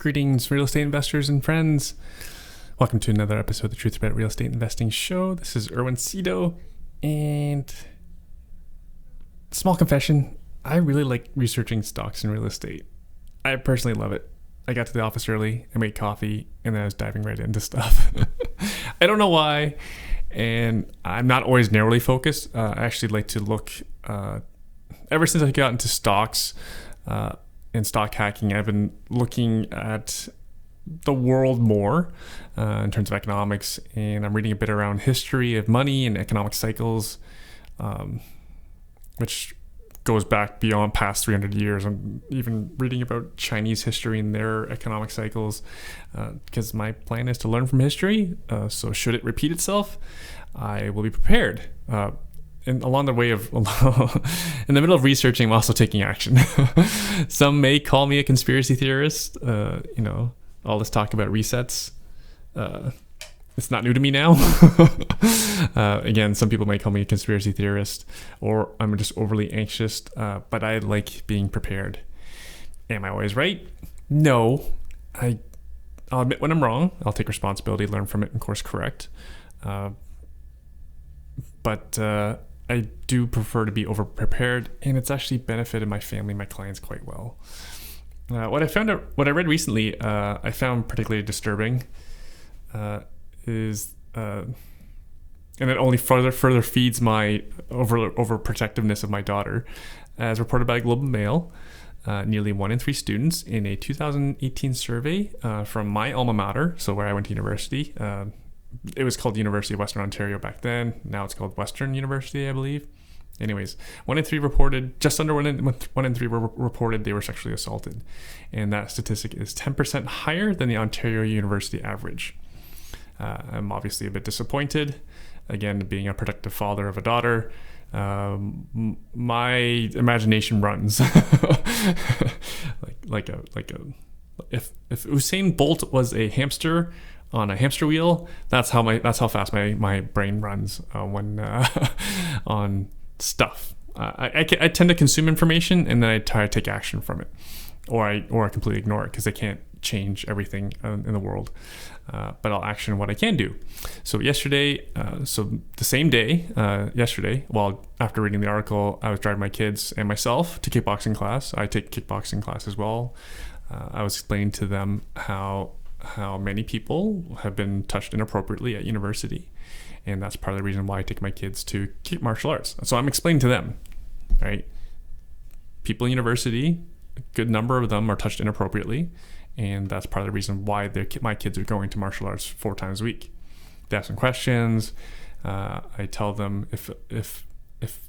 Greetings, real estate investors and friends. Welcome to another episode of the Truth About Real Estate Investing Show. This is Erwin Cito, and small confession, I really like researching stocks and real estate. I personally love it. I got to the office early, I made coffee, and then I was diving right into stuff. I don't know why, and I'm not always narrowly focused. I actually like to look, ever since I got into stocks, in stock hacking, I've been looking at the world more in terms of economics, and I'm reading a bit around history of money and economic cycles, which goes back beyond past 300 years. I'm even reading about Chinese history and their economic cycles, because my plan is to learn from history, so should it repeat itself, I will be prepared. And along the way of, in the middle of researching, I'm also taking action. Some may call me a conspiracy theorist. All this talk about resets, it's not new to me now. Again, some people may call me a conspiracy theorist, or I'm just overly anxious, but I like being prepared. Am I always right? No. I'll admit when I'm wrong. I'll take responsibility, learn from it, and course correct. But I do prefer to be over-prepared, and it's actually benefited my family, my clients quite well. What I read recently, I found particularly disturbing, is, and it only further feeds my overprotectiveness of my daughter. As reported by Global Mail, nearly 1 in 3 students in a 2018 survey from my alma mater, so where I went to university. It was called University of Western Ontario back then. Now it's called Western University, I believe. Anyways, 1 in 3 reported, just under 1 in 3 reported they were sexually assaulted. And that statistic is 10% higher than the Ontario University average. I'm obviously a bit disappointed. Again, being a protective father of a daughter, my imagination runs. If Usain Bolt was a hamster on a hamster wheel, that's how fast my brain runs when on stuff. I tend to consume information, and then I try to take action from it, or I completely ignore it because I can't change everything in the world. But I'll action what I can do. So yesterday, the same day, well, after reading the article, I was driving my kids and myself to kickboxing class. I take kickboxing class as well. I was explaining to them how many people have been touched inappropriately at university, and that's part of the reason why I take my kids to kick martial arts. So I'm explaining to them, right? People in university, a good number of them are touched inappropriately, and that's part of the reason why my kids are going to martial arts 4 times a week. They ask them questions. I tell them if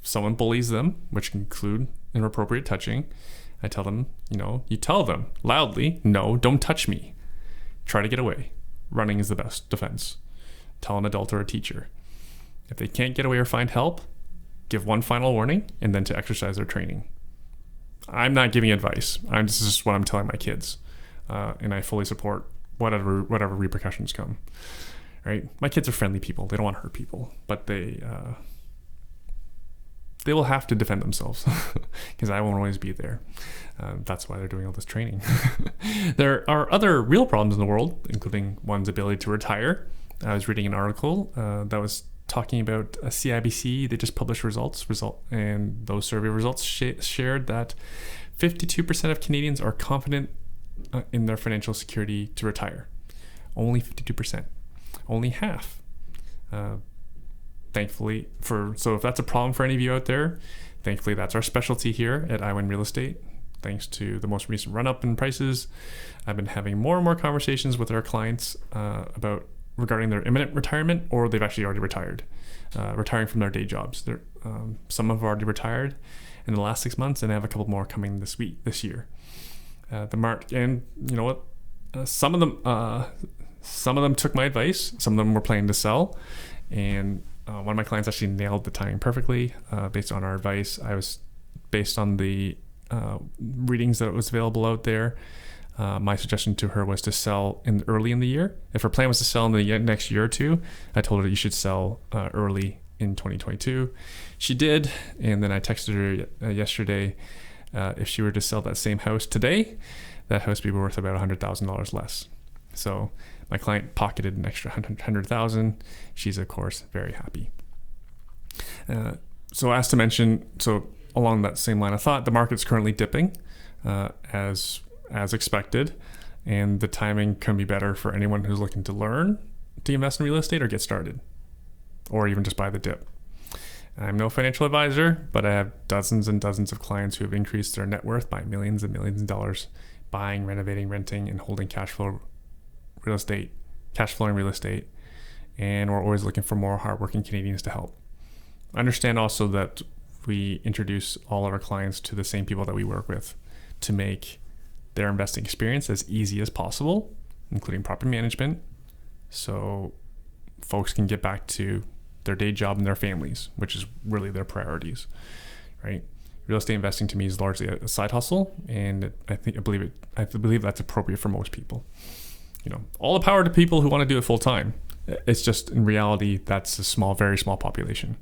someone bullies them, which can include inappropriate touching, I tell them, you tell them loudly, no, don't touch me. Try to get away. Running is the best defense. Tell an adult or a teacher. If they can't get away or find help, give one final warning, and then to exercise their training. I'm not giving advice. This is just what I'm telling my kids. And I fully support whatever repercussions come. Right? My kids are friendly people. They don't want to hurt people, but they will have to defend themselves because I won't always be there. That's why they're doing all this training. There are other real problems in the world, including one's ability to retire. I was reading an article that was talking about CIBC. They just published and those survey results shared that 52% of Canadians are confident in their financial security to retire. Only 52%. Only half. Thankfully, so if that's a problem for any of you out there, thankfully that's our specialty here at iWin Real Estate. Thanks to the most recent run-up in prices, I've been having more and more conversations with our clients regarding their imminent retirement, or they've actually already retired, retiring from their day jobs. Some have already retired in the last 6 months, and I have a couple more coming this year. And you know what? Some of them took my advice. Some of them were planning to sell, and one of my clients actually nailed the timing perfectly based on our advice. Based on the readings that was available out there. My suggestion to her was to sell early in the year. If her plan was to sell in the next year or two, I told her you should sell early in 2022. She did, and then I texted her yesterday if she were to sell that same house today, that house be worth about $100,000 less. So my client pocketed an extra $100,000. She's of course very happy. So as to mention, so along that same line of thought, the market's currently dipping as expected, and the timing can be better for anyone who's looking to learn to invest in real estate or get started, or even just buy the dip. I'm no financial advisor, but I have dozens and dozens of clients who have increased their net worth by millions and millions of dollars buying, renovating, renting, and holding cash flowing real estate. And we're always looking for more hardworking Canadians to help. Understand also that we introduce all of our clients to the same people that we work with to make their investing experience as easy as possible, including property management, so folks can get back to their day job and their families, which is really their priorities, right? Real estate investing to me is largely a side hustle, and I believe that's appropriate for most people. All the power to people who want to do it full time. It's just in reality that's a very small population.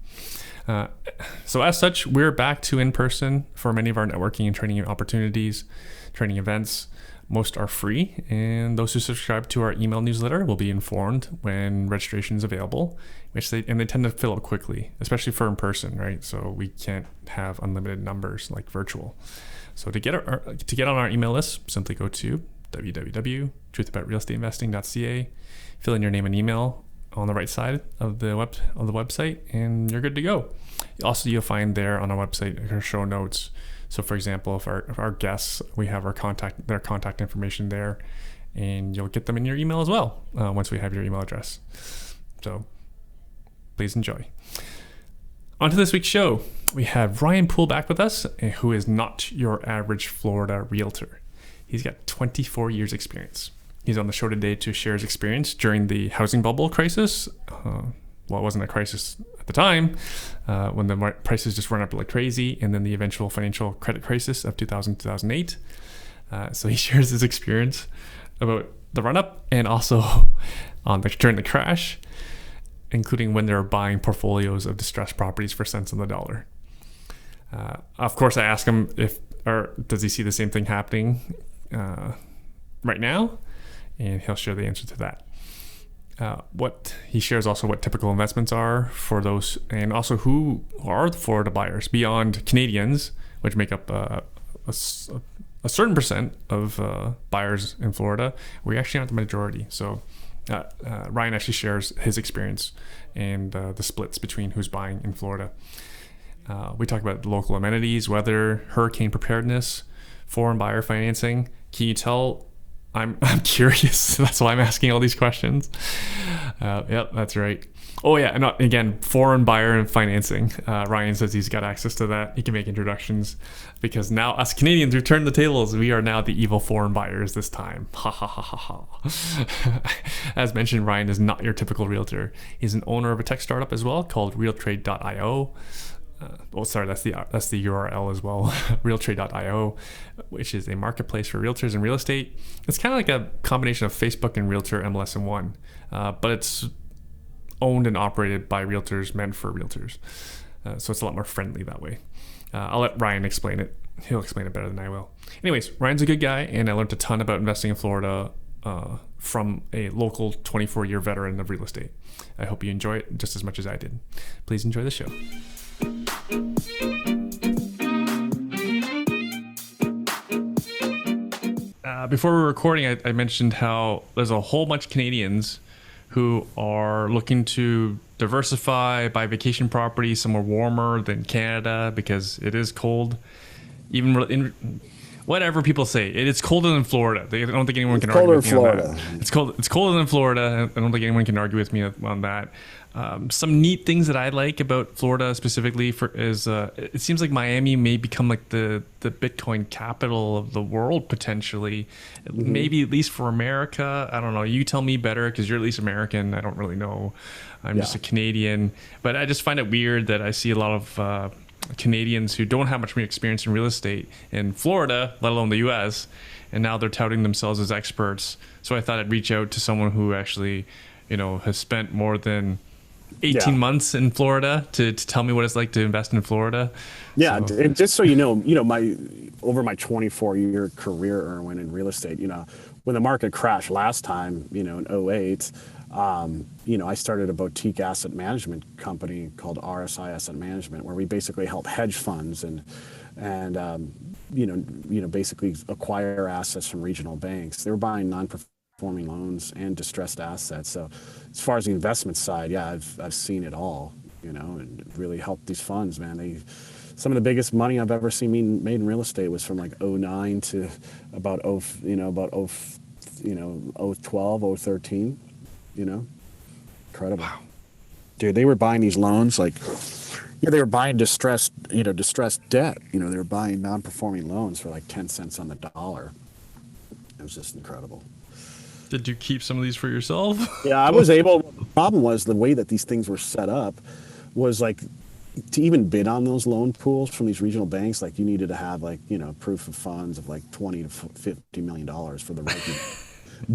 So as such, we're back to in person for many of our networking and training opportunities, training events. Most are free, and those who subscribe to our email newsletter will be informed when registration is available, they tend to fill up quickly, especially for in person, right? So we can't have unlimited numbers like virtual. So to get on our email list, simply go to www.truthaboutrealestateinvesting.ca, fill in your name and email on the right side of the website, and you're good to go. Also, you'll find there on our website our show notes. So for example, if our guests, we have their contact information there, and you'll get them in your email as well once we have your email address. So please enjoy. On to this week's show. We have Ryan Poole back with us, who is not your average Florida realtor. He's got 24 years experience. He's on the show today to share his experience during the housing bubble crisis. Well, it wasn't a crisis at the time, when the prices just run up like crazy, and then the eventual financial credit crisis of 2008. So he shares his experience about the run-up and also during the crash, including when they were buying portfolios of distressed properties for cents on the dollar. Of course, I ask him does he see the same thing happening right now, and he'll share the answer to that. What he shares also what typical investments are for those, and also who are the Florida buyers beyond Canadians, which make up a certain percent of buyers in Florida. We actually aren't the majority. So Ryan actually shares his experience and the splits between who's buying in Florida. We talk about local amenities, weather, hurricane preparedness, foreign buyer financing. Can you tell I'm curious? That's why I'm asking all these questions. Yep, that's right. Oh yeah, and again, foreign buyer and financing. Ryan says he's got access to that. He can make introductions because now us Canadians, we've turned the tables. We are now the evil foreign buyers this time. Ha ha ha ha ha. As mentioned, Ryan is not your typical realtor. He's an owner of a tech startup as well called realtrade.io. That's the URL as well, realtrade.io, which is a marketplace for realtors and real estate. It's kind of like a combination of Facebook and Realtor MLS in one, but it's owned and operated by realtors, meant for realtors. So it's a lot more friendly that way. I'll let Ryan explain it. He'll explain it better than I will. Anyways, Ryan's a good guy, and I learned a ton about investing in Florida from a local 24-year veteran of real estate. I hope you enjoy it just as much as I did. Please enjoy the show. Before we were recording, I mentioned how there's a whole bunch of Canadians who are looking to diversify, buy vacation property somewhere warmer than Canada because it is cold. Even in whatever people say, it's colder than Florida. I don't think anyone can argue with me on that. It's colder than Florida. I don't think anyone can argue with me on that. Some neat things that I like about Florida specifically is it seems like Miami may become like the Bitcoin capital of the world potentially, maybe at least for America. I don't know. You tell me better because you're at least American. I don't really know. I'm just a Canadian, but I just find it weird that I see a lot of Canadians who don't have much experience in real estate in Florida, let alone the U.S., and now they're touting themselves as experts. So I thought I'd reach out to someone who actually, has spent more than 18 months in Florida to tell me what it's like to invest in Florida. Yeah, So, and just so my over my 24-year career, Erwin, in real estate, when the market crashed last time, in '08, I started a boutique asset management company called RSI Asset Management, where we basically help hedge funds and basically acquire assets from regional banks. They were buying non-performing loans and distressed assets. So, as far as the investment side, yeah, I've seen it all, and really helped these funds, man. Some of the biggest money I've ever seen made in real estate was from like '09 to about 012, 013, incredible. wow. Dude, they were buying these loans they were buying distressed debt. They were buying non-performing loans for like 10 cents on the dollar. It was just incredible. Did you keep some of these for yourself? Yeah, I was able. The problem was the way that these things were set up was like, to even bid on those loan pools from these regional banks, like you needed to have proof of funds of like $20 to $50 million for the right to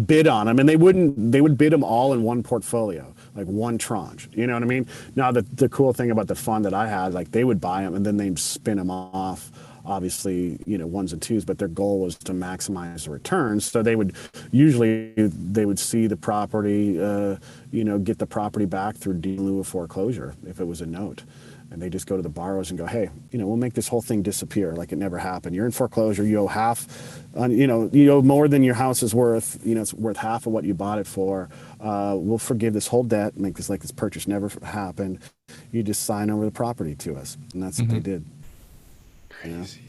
bid on them, and they would bid them all in one portfolio, like one tranche. You know what I mean? Now the cool thing about the fund that I had, like they would buy them and then they'd spin them off, obviously, ones and twos, but their goal was to maximize the returns. So they would see the property, get the property back through deed in lieu of foreclosure if it was a note. And they just go to the borrowers and go, hey, we'll make this whole thing disappear like it never happened. You're in foreclosure. You owe half, you owe more than your house is worth. It's worth half of what you bought it for. We'll forgive this whole debt, make this like this purchase never happened. You just sign over the property to us. And that's what they did. Crazy.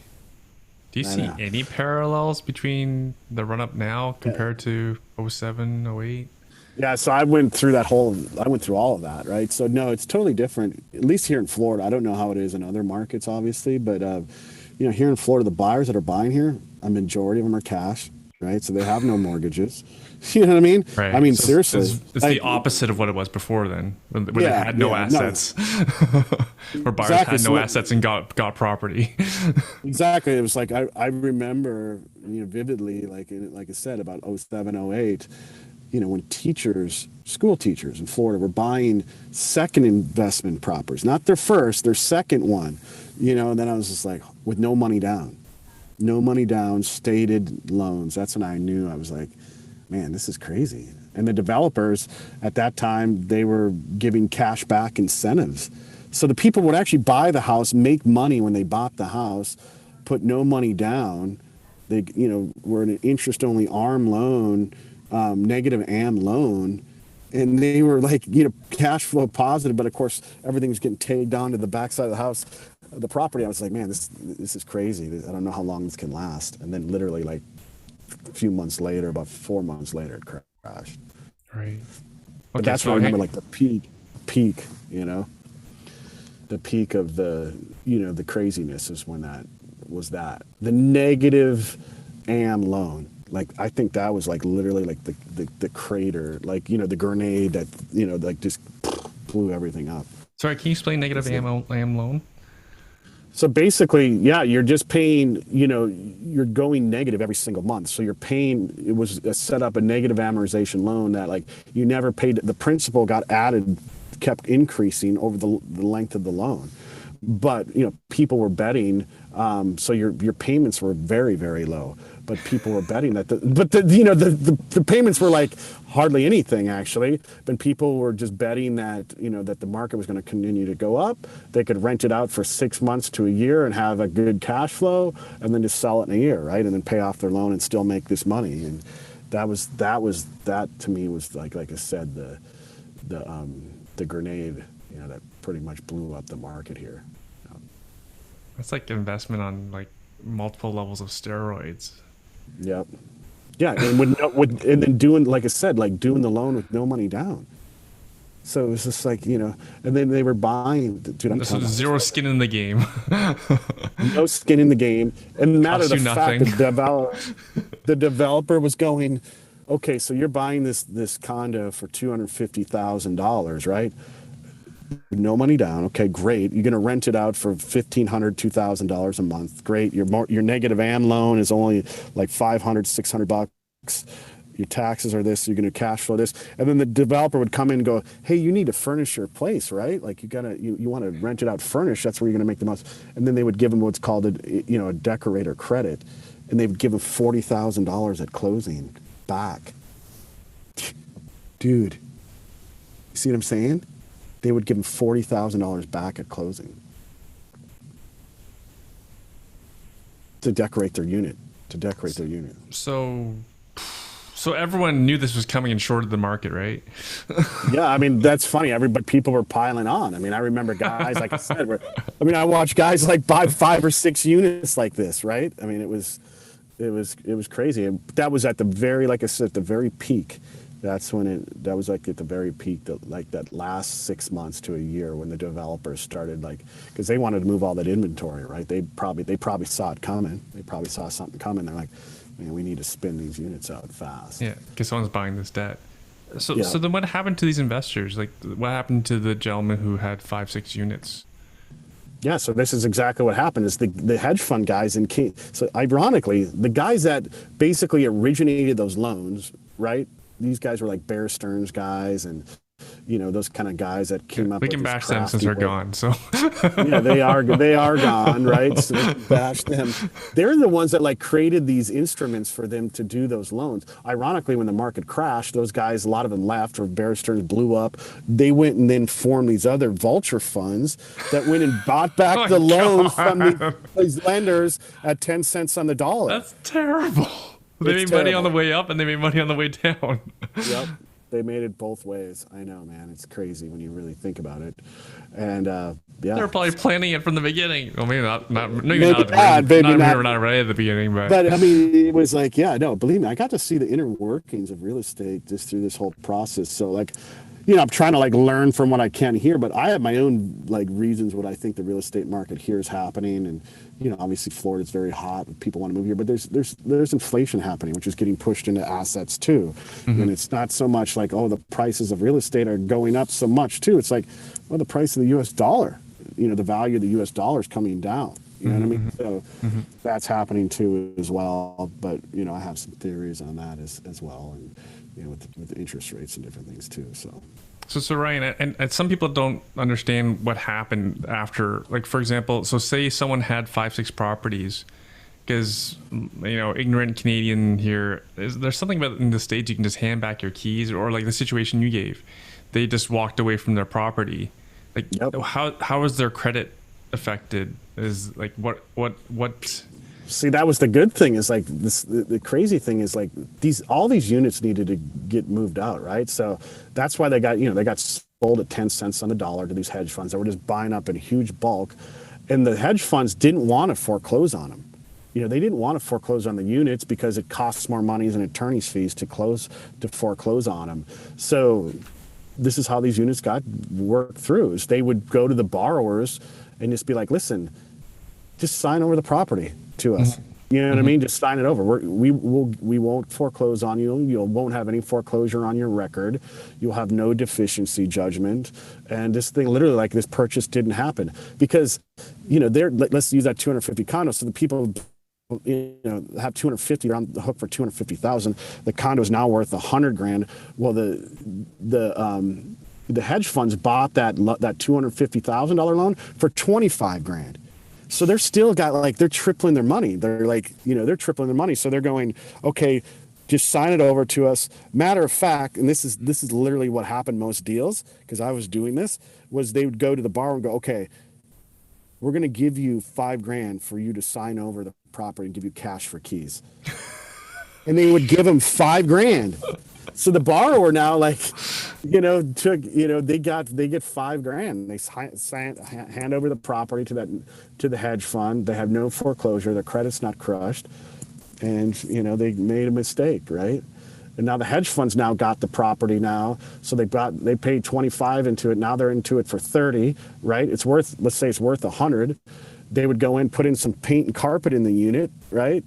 Do you see any parallels between the run up now compared to '07, '08? Yeah, so I went through all of that, right? So no, it's totally different, at least here in Florida. I don't know how it is in other markets, obviously, but here in Florida, the buyers that are buying here, a majority of them are cash, right? So they have no mortgages. You know what I mean? Right. I mean, so seriously. It's the opposite of what it was before then, when they had no assets. Or buyers had no assets and got property. Exactly. It was like, I remember vividly, like I said, about '07, '08, when school teachers in Florida were buying second investment properties, not their first, their second one, and then I was just like, with no money down, stated loans. That's when I knew. I was like, man, this is crazy. And the developers at that time, they were giving cash back incentives. So the people would actually buy the house, make money when they bought the house, put no money down. They, were an interest-only ARM loan, negative AM loan, and they were like, cash flow positive, but of course everything was getting tagged down to the backside of the house, the property. I was like, man, this is crazy. I don't know how long this can last. And then literally like a few months later, about 4 months later, it crashed. Right. But that's what I remember, like the peak, the peak of the craziness is when the negative AM loan. Like, I think that was like literally like the crater, like, the grenade that, like just blew everything up. Sorry, can you explain negative AM loan? So basically, yeah, you're just paying, you're going negative every single month. So you're paying, it was set up a negative amortization loan that like you never paid, the principal got added, kept increasing over the length of the loan. But, people were betting, so your payments were very, very low. But people were betting that the payments were like hardly anything actually. But people were just betting that that the market was going to continue to go up. They could rent it out for 6 months to a year and have a good cash flow, and then just sell it in a year, right? And then pay off their loan and still make this money. And that to me was like I said, the grenade, that pretty much blew up the market here. That's like investment on like multiple levels of steroids. Yep. Yeah, and and then doing, like I said, like doing the loan with no money down. So it was just like, and then they were buying. Dude, this was zero skin in the game. No skin in the game. And matter of the fact, nothing. the developer was going, okay, so you're buying this condo for $250,000, right? No money down. Okay, great. You're going to rent it out for $1,500, $2,000 a month. Great. Your negative AM loan is only like $500, $600. your taxes are this, you're going to cash flow this. And then the developer would come in and go, hey, you need to furnish your place, right? Like you want to rent it out furnished. That's where you're going to make the most. And then they would give them what's called a decorator credit. And they would give them $40,000 at closing back. Dude, you see what I'm saying? They would give them $40,000 back at closing to decorate their unit. So everyone knew this was coming and shorted the market, right? Yeah, I mean, that's funny. People were piling on. I mean, I remember guys, like I said, I watched guys like buy 5 or 6 units like this, right? I mean, it was crazy. And that was at the very, like I said, at the very peak. That was like at the very peak, like that last 6 months to a year when the developers started, like, because they wanted to move all that inventory, right? They probably saw it coming. They probably saw something coming. They're like, man, we need to spin these units out fast. Yeah, because someone's buying this debt. So then what happened to these investors? Like, what happened to the gentleman who had 5-6 units? Yeah, so this is exactly what happened. Is the hedge fund guys so ironically, the guys that basically originated those loans, right? These guys were like Bear Stearns guys and, those kind of guys that came up. We can bash them since they're gone. So yeah, they are gone, right? So we can bash them. They're the ones that like created these instruments for them to do those loans. Ironically, when the market crashed, those guys, a lot of them left, or Bear Stearns blew up. They went and then formed these other vulture funds that went and bought back the loans from these lenders at 10 cents on the dollar. That's terrible. They made money on the way up and they made money on the way down. Yep. They made it both ways. I know, man. It's crazy when you really think about it. And yeah. They were probably planning it from the beginning. Well, maybe not right at the beginning, but I mean, it was like, yeah, no, believe me, I got to see the inner workings of real estate just through this whole process. So like, I'm trying to like learn from what I can here, but I have my own like reasons what I think the real estate market here is happening. And, obviously Florida's very hot. People want to move here, but there's inflation happening, which is getting pushed into assets too. Mm-hmm. And it's not so much like, the prices of real estate are going up so much too. It's like, well, the price of the US dollar, the value of the US dollar is coming down. You know what I mean? So that's happening too as well. But, I have some theories on that as well. And, with the interest rates and different things too. So Ryan, and some people don't understand what happened after, like, for example, so say someone had 5-6 properties, because, ignorant Canadian here, there's something about in the States you can just hand back your keys, or like the situation you gave, they just walked away from their property. Like, yep. How is their credit affected? Is like, what? See, that was the good thing is like this, the crazy thing is like all these units needed to get moved out, right? So that's why they got sold at 10 cents on the dollar to these hedge funds that were just buying up in huge bulk. And the hedge funds didn't want to foreclose on them. They didn't want to foreclose on the units because it costs more money than attorney's fees to foreclose on them. So this is how these units got worked through. Is they would go to the borrowers and just be like, listen, just sign over the property to us. You know what I mean? Just sign it over. We won't foreclose on you. You won't have any foreclosure on your record. You'll have no deficiency judgment. And this thing, literally, like this purchase didn't happen because, let's use that 250 condos. So the people, have 250, they're on the hook for 250,000. The condo is now worth $100,000. Well, the hedge funds bought that $250,000 loan for $25,000. So they're still they're tripling their money. They're like, they're tripling their money. So they're going, okay, just sign it over to us. Matter of fact, and this is literally what happened most deals, because I was doing this, was they would go to the borrower and go, okay, we're going to give you $5,000 for you to sign over the property and give you cash for keys. And they would give them $5,000. So the borrower now, they get $5,000. They hand over the property to the hedge fund. They have no foreclosure. Their credit's not crushed, and they made a mistake, right? And now the hedge funds now got the property now, so they paid 25 into it. Now they're into it for 30, right? Let's say it's worth 100. They would go in, put in some paint and carpet in the unit, right?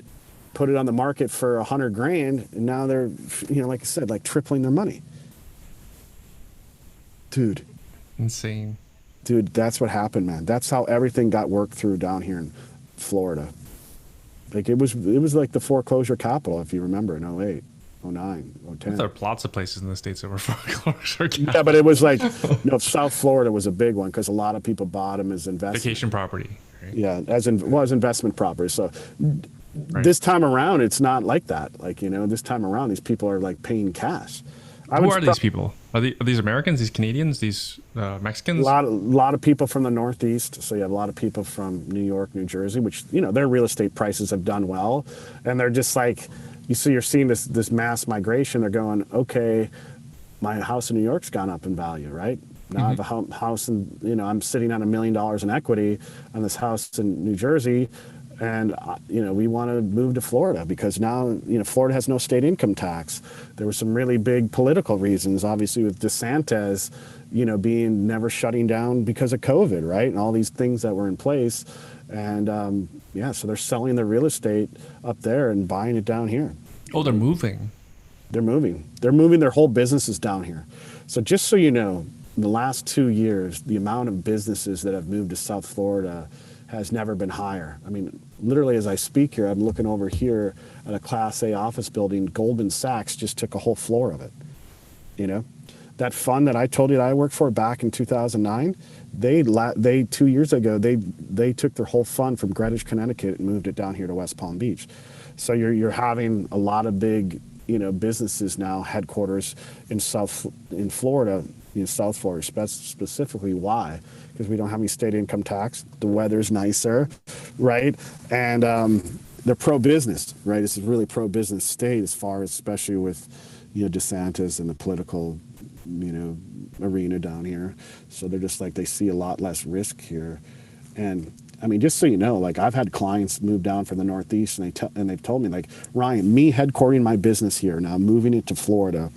Put it on the market for $100,000, and now they're, like I said, like tripling their money. Dude. Insane. Dude, that's what happened, man. That's how everything got worked through down here in Florida. Like it was like the foreclosure capital, if you remember, in '08. 09, 010. There are lots of places in the States that were foreclosure cap. Yeah, but it was like, South Florida was a big one because a lot of people bought them as investment. Vacation property. Right? Yeah, as investment property. So Right. this time around, it's not like that. Like, this time around, these people are like paying cash. Who are these people? Are these Americans, these Canadians, these Mexicans? A lot of people from the Northeast. So you have a lot of people from New York, New Jersey, which, their real estate prices have done well. And they're just like, you're seeing this mass migration. They're going, okay, my house in New York's gone up in value, right? Now I have a house and, I'm sitting on $1 million in equity on this house in New Jersey. And, we want to move to Florida because now, Florida has no state income tax. There were some really big political reasons, obviously, with DeSantis, being never shutting down because of COVID, right? And all these things that were in place. And, so they're selling their real estate up there and buying it down here. Oh, they're moving. They're moving. They're moving their whole businesses down here. So just so you know, in the last 2 years, the amount of businesses that have moved to South Florida has never been higher. I mean, literally as I speak here, I'm looking over here at a Class A office building. Goldman Sachs just took a whole floor of it. That fund that I told you that I worked for back in 2009, they 2 years ago, they took their whole fund from Greenwich, Connecticut and moved it down here to West Palm Beach. So you're having a lot of big, businesses now, headquarters in Florida, South Florida specifically. Why? Because we don't have any state income tax. The weather's nicer, right? And they're pro-business, right? It's a really pro-business state as far as, especially with, DeSantis and the political, arena down here. So they're just like, they see a lot less risk here. And I mean, just so you know, like I've had clients move down from the Northeast and they've told me like, Ryan, me headquartering my business here, now moving it to Florida,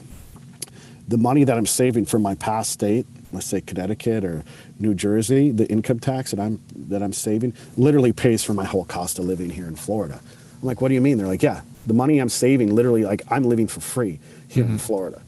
the money that I'm saving from my past state, let's say Connecticut or New Jersey, the income tax that I'm saving literally pays for my whole cost of living here in Florida. I'm like, what do you mean? They're like, yeah, the money I'm saving literally, like I'm living for free here in Florida.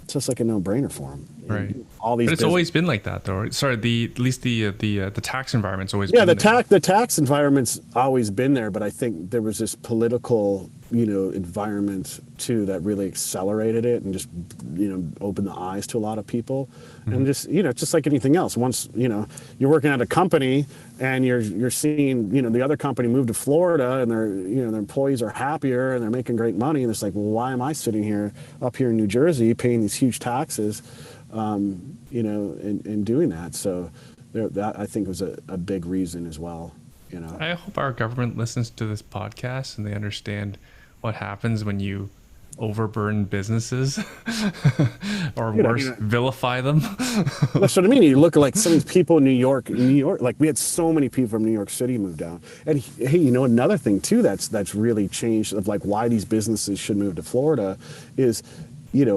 It's just like a no-brainer for them. Right. All these, but it's always been like that, though. Sorry, at least the tax environment's always been there. The tax environment's always been there, but I think there was this political, environment too that really accelerated it and just, opened the eyes to a lot of people. And just, just like anything else. Once, you're working at a company and you're seeing, the other company move to Florida and their employees are happier and they're making great money. And it's like, well, why am I sitting here up here in New Jersey paying these huge taxes? And doing that. So that I think was a big reason as well. I hope our government listens to this podcast and they understand what happens when you overburden businesses or worse, vilify them. That's what I mean. You look at like some of these people in New York, like we had so many people from New York City move down. And hey, another thing too that's really changed of like why these businesses should move to Florida is,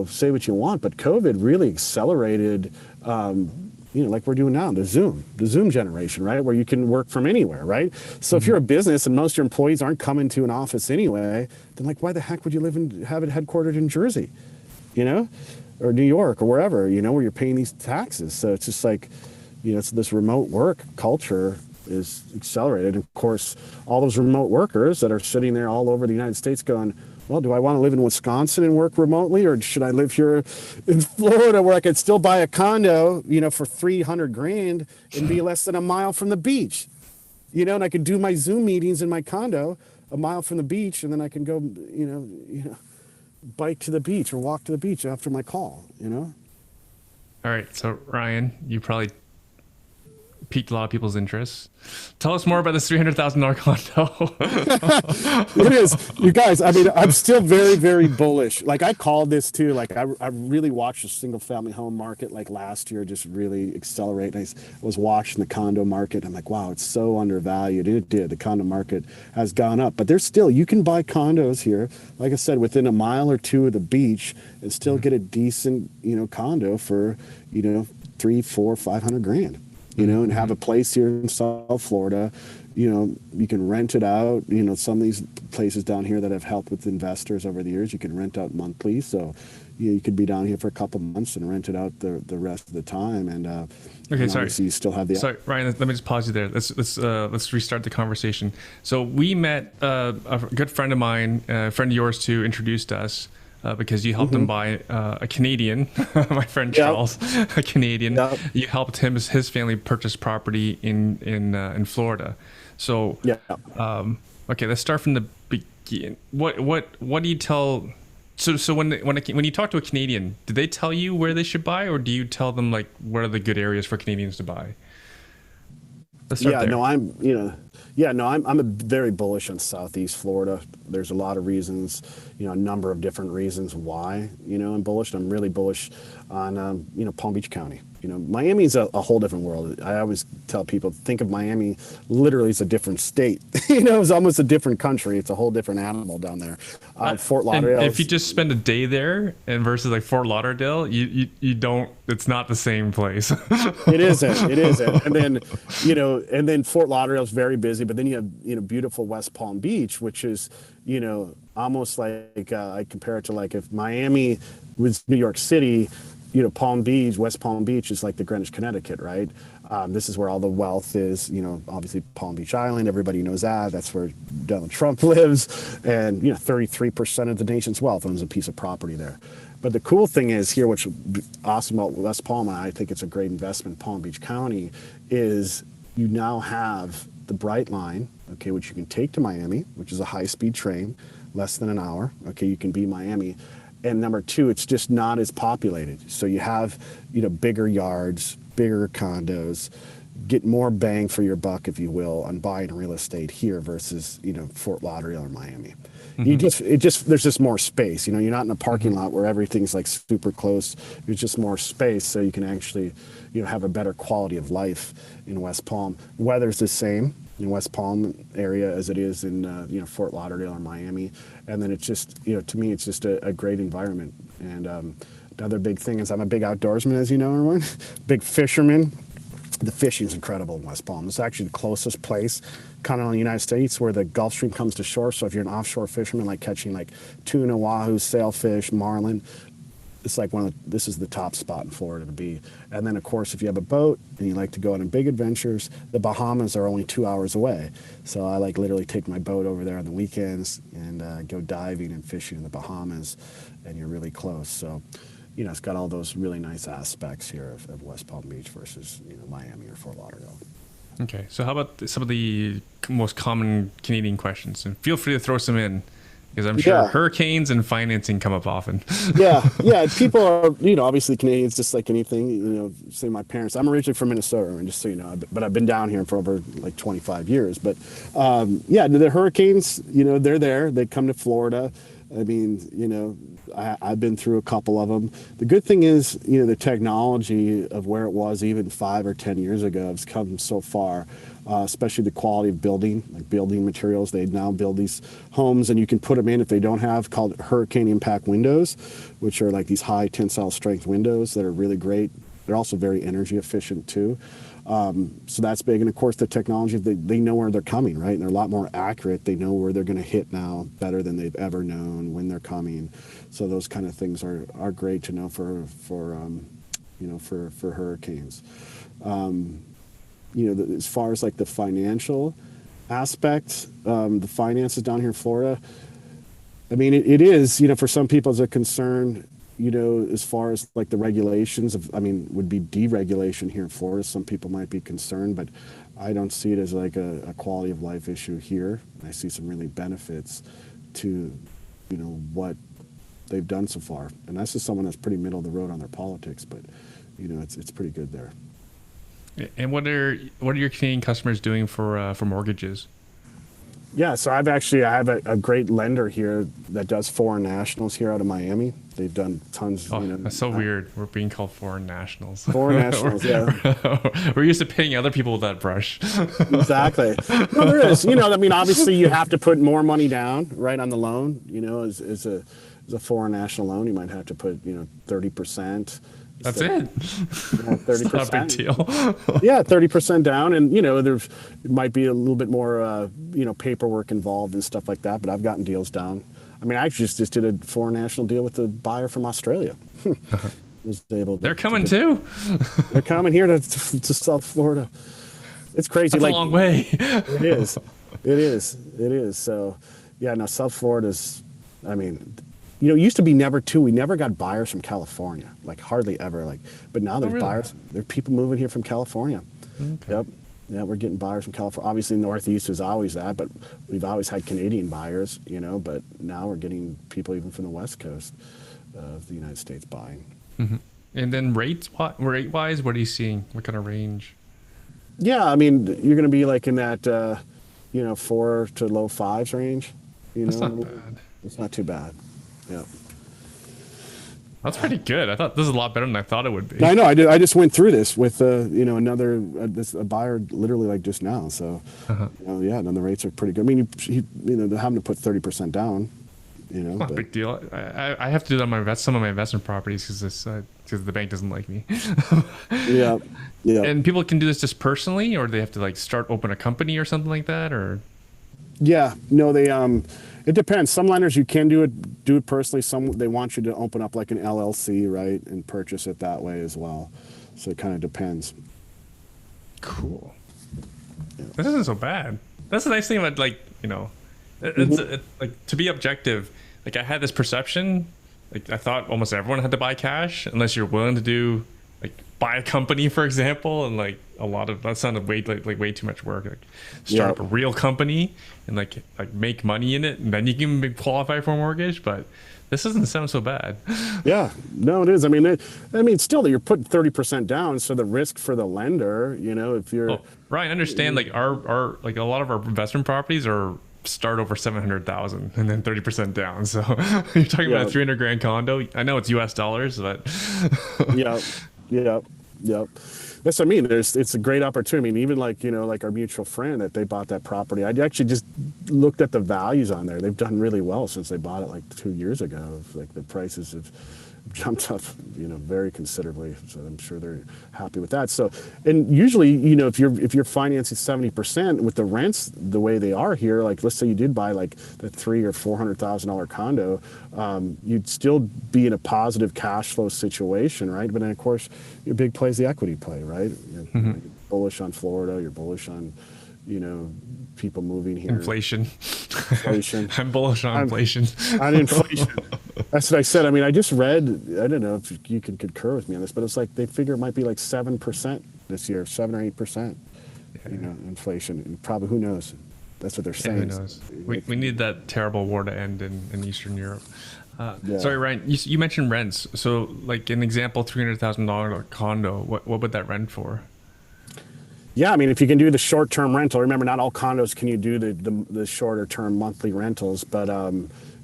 say what you want, but COVID really accelerated, like we're doing now, the Zoom generation, right? Where you can work from anywhere, right? So if you're a business and most of your employees aren't coming to an office anyway, then like, why the heck would you have it headquartered in Jersey, or New York or wherever, where you're paying these taxes. So it's just like, it's this remote work culture is accelerated. And of course, all those remote workers that are sitting there all over the United States going, well, do I want to live in Wisconsin and work remotely, or should I live here in Florida where I could still buy a condo, for $300,000 and be less than a mile from the beach, and I could do my Zoom meetings in my condo a mile from the beach, and then I can go, bike to the beach or walk to the beach after my call, All right. So Ryan, you probably piqued a lot of people's interest. Tell us more about this $300,000 condo. It is, you guys. I mean, I'm still very, very bullish. Like I called this too. Like I really watched the single family home market like last year just really accelerate. I was watching the condo market. I'm like, wow, it's so undervalued. And it did. The condo market has gone up, but there's still, you can buy condos here, like I said, within a mile or two of the beach and still get a decent, condo for, $300,000, $400,000, $500,000. and have a place here in South Florida. You can rent it out. Some of these places down here that have helped with investors over the years, you can rent out monthly. So you could be down here for a couple months and rent it out the rest of the time. And okay, sorry. You still have the. Sorry, Ryan. Let me just pause you there. Let's restart the conversation. So we met a good friend of mine, a friend of yours too, introduced us. Because you helped him buy a Canadian, my friend Charles, a Canadian. Yep. You helped his family purchase property in Florida. So okay, let's start from the beginning. What do you tell? So when you talk to a Canadian, do they tell you where they should buy, or do you tell them like what are the good areas for Canadians to buy? Let's start there. I'm a very bullish on Southeast Florida. There's a lot of reasons, a number of different reasons why, I'm bullish. I'm really bullish on, Palm Beach County. Miami's a whole different world. I always tell people, think of Miami literally as a different state. It's almost a different country. It's a whole different animal down there. Fort Lauderdale. If you just spend a day there and versus like Fort Lauderdale, you don't, it's not the same place. It isn't. And then Fort Lauderdale is very busy, but then you have, beautiful West Palm Beach, which is, almost like, I compare it to like if Miami was New York City, Palm Beach, West Palm Beach is like the Greenwich, Connecticut, right? This is where all the wealth is, obviously Palm Beach Island, everybody knows that. That's where Donald Trump lives. And, 33% of the nation's wealth owns a piece of property there. But the cool thing is here, which is awesome about West Palm, and I think it's a great investment in Palm Beach County, is you now have the Bright Line, okay, which you can take to Miami, which is a high-speed train, less than an hour. Okay, you can be Miami. And number two, it's just not as populated. So you have, bigger yards, bigger condos, get more bang for your buck, if you will, on buying real estate here versus, Fort Lauderdale or Miami. Mm-hmm. There's just more space. You're not in a parking lot where everything's like super close. There's just more space, so you can actually, have a better quality of life in West Palm. Weather's the same in West Palm area as it is in Fort Lauderdale or Miami, and then it's just to me it's just a great environment. And the other big thing is I'm a big outdoorsman, as you know, everyone. Big fisherman. The fishing's incredible in West Palm. It's actually the closest place, continental United States, where the Gulf Stream comes to shore. So if you're an offshore fisherman, like catching like tuna, wahoo, sailfish, marlin, it's like this is the top spot in Florida to be. And then, of course, if you have a boat and you like to go on big adventures, the Bahamas are only 2 hours away. So I literally take my boat over there on the weekends and go diving and fishing in the Bahamas, and you're really close. So, it's got all those really nice aspects here of West Palm Beach versus, Miami or Fort Lauderdale. Okay, so how about some of the most common Canadian questions? And feel free to throw some in, because I'm sure hurricanes and financing come up often. Yeah. People are, obviously Canadians, just like anything, say my parents. I'm originally from Minnesota, and just so you know, but I've been down here for over like 25 years. But the hurricanes, they're there. They come to Florida. I mean, I've been through a couple of them. The good thing is, the technology of where it was even 5 or 10 years ago has come so far, especially the quality of building, like building materials. They now build these homes, and you can put them in if they don't have, called hurricane impact windows, which are like these high tensile strength windows that are really great. They're also very energy efficient too. So that's big. And of course the technology, they know where they're coming, right? And they're a lot more accurate. They know where they're going to hit now better than they've ever known, when they're coming. So those kind of things are great to know for hurricanes. As far as like the financial aspect, the finances down here in Florida, I mean, it is, for some people it's a concern. As far as like the regulations would be deregulation here in Florida. Some people might be concerned, but I don't see it as like a quality of life issue here. I see some really benefits to, what they've done so far. And that's just someone that's pretty middle of the road on their politics, but, it's pretty good there. And what are your Canadian customers doing for mortgages? Yeah, so I have a great lender here that does foreign nationals here out of Miami. They've done tons. That's so weird. We're being called foreign nationals. Foreign nationals, yeah. We're used to paying other people with that brush. Exactly. No, there is. Obviously you have to put more money down, right, on the loan. As a foreign national loan, you might have to put 30%. That's it. 30%. It's not a big deal. Yeah, 30% down, and there's it might be a little bit more paperwork involved and stuff like that. But I've gotten deals down. I mean, I actually just did a foreign national deal with a buyer from Australia. Was able to, They're coming too. They're coming here to South Florida. It's crazy. That's a long way. It is. It is. It is. So, yeah, no, South Florida's, I mean, it used to be we never got buyers from California, like hardly ever. But now there's buyers, there are people moving here from California. Okay. Yep. Yeah, we're getting buyers from California. Obviously, Northeast is always that, but we've always had Canadian buyers, but now we're getting people even from the West Coast of the United States buying. Mm-hmm. And then rate-wise, what are you seeing? What kind of range? Yeah, I mean, you're going to be like in that, 4 to low 5s range. That's not bad. It's not too bad. Yeah. That's pretty good. I thought this is a lot better than I thought it would be. I know. I just went through this with another a buyer literally like just now. So, then the rates are pretty good. I mean, they're having to put 30% down. It's not a big deal. I have to do that on some of my investment properties because the bank doesn't like me. Yeah. And people can do this just personally, or they have to open a company or something like that, or. Yeah. No, they it depends. Some lenders you can do it personally. Some they want you to open up like an LLC, right, and purchase it that way as well. So it kind of depends. Cool. Yeah. This isn't so bad. That's the nice thing about it's to be objective. Like I had this perception, like I thought almost everyone had to buy cash unless you're willing to do buy a company, for example, and a lot of that sounded way too much work. Start up a real company and make money in it, and then you can qualify for a mortgage. But this doesn't sound so bad. Yeah, no, it is. I mean, still, you're putting 30% down, so the risk for the lender, if you're right. I understand. Our a lot of our investment properties are start over 700,000 and then 30% down. So you're talking about a 300 grand condo. I know it's US dollars, but Yeah. That's what I mean. It's a great opportunity. I mean, even like our mutual friend that they bought that property. I actually just looked at the values on there. They've done really well since they bought it 2 years ago. The prices have jumped up, very considerably. So I'm sure they're happy with that. So, and usually, if you're financing 70% with the rents the way they are here, let's say you did buy the $300,000 or $400,000 condo, you'd still be in a positive cash flow situation, right? But then of course, your big play is the equity play, right? You're bullish on Florida. You're bullish on, people moving here. Inflation. I'm bullish on inflation. On inflation. That's what I said. I mean, I just read, I don't know if you can concur with me on this, but it's they figure it might be 7% this year, 7 or 8%, inflation. And probably, who knows? That's what they're saying. Who knows? We need that terrible war to end in Eastern Europe. Sorry, Ryan, you mentioned rents. So an example, $300,000 condo, what would that rent for? Yeah, I mean, if you can do the short-term rental, remember, not all condos can you do the shorter-term monthly rentals, but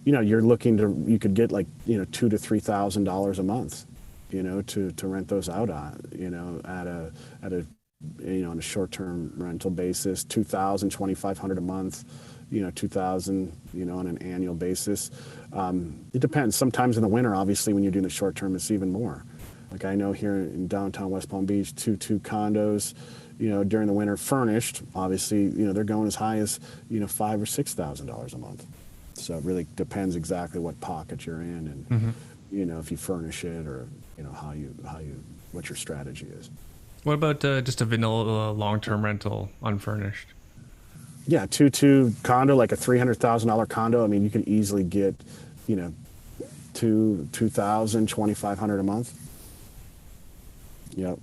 you're looking you could get $2,000 to $3,000 a month, to rent those out on, at a on a short-term rental basis, $2,000, $2,500 a month, $2,000, on an annual basis. It depends. Sometimes in the winter, obviously, when you're doing the short-term, it's even more. I know here in downtown West Palm Beach, two condos. During the winter, furnished, obviously, they're going as high as, $5,000 or $6,000 a month. So it really depends exactly what pocket you're in and, if you furnish it or, what your strategy is. What about just a vanilla long-term rental, unfurnished? Yeah, two condo, like a $300,000 condo. I mean, you can easily get, $2,000, $2,500 a month. Yep.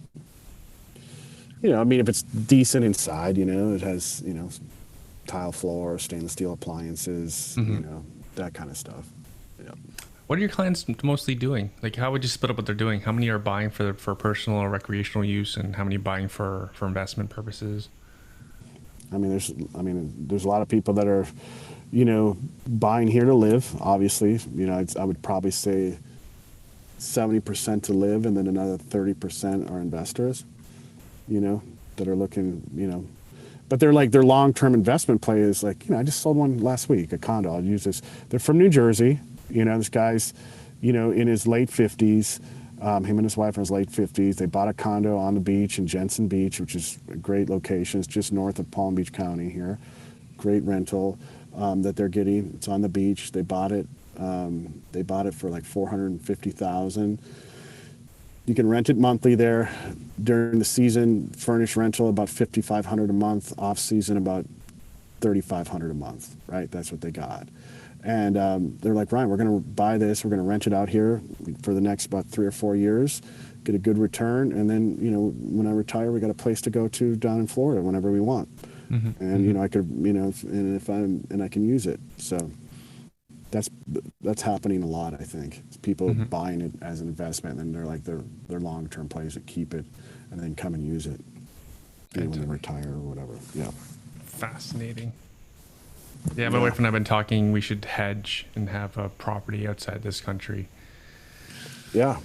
I mean, if it's decent inside, it has, tile floor, stainless steel appliances, that kind of stuff. Yeah. What are your clients mostly doing? How would you split up what they're doing? How many are buying for personal or recreational use, and how many buying for investment purposes? I mean, there's a lot of people that are, buying here to live. Obviously, I would probably say 70% to live, and then another 30% are investors. That are looking, but they're their long-term investment play is I just sold one last week, a condo. I'll use this. They're from New Jersey. This guy's, in his late 50s. Him and his wife in his late 50s. They bought a condo on the beach in Jensen Beach, which is a great location. It's just north of Palm Beach County here. Great rental that they're getting. It's on the beach. They bought it. They bought it for like $450,000. You can rent it monthly there. During the season, furnished rental about $5,500 a month. Off season about $3,500 a month. Right, that's what they got. And they're like, Ryan, we're going to buy this. We're going to rent it out here for the next about 3 or 4 years, get a good return, and then when I retire, we got a place to go to down in Florida whenever we want. And I could and I can use it. So that's happening a lot. I think it's people buying it as an investment, and they're like they're long-term plays that keep it and then come and use it when they retire or whatever. Yeah. Fascinating. Yeah, my wife and I have been talking. We should hedge and have a property outside this country. Yeah.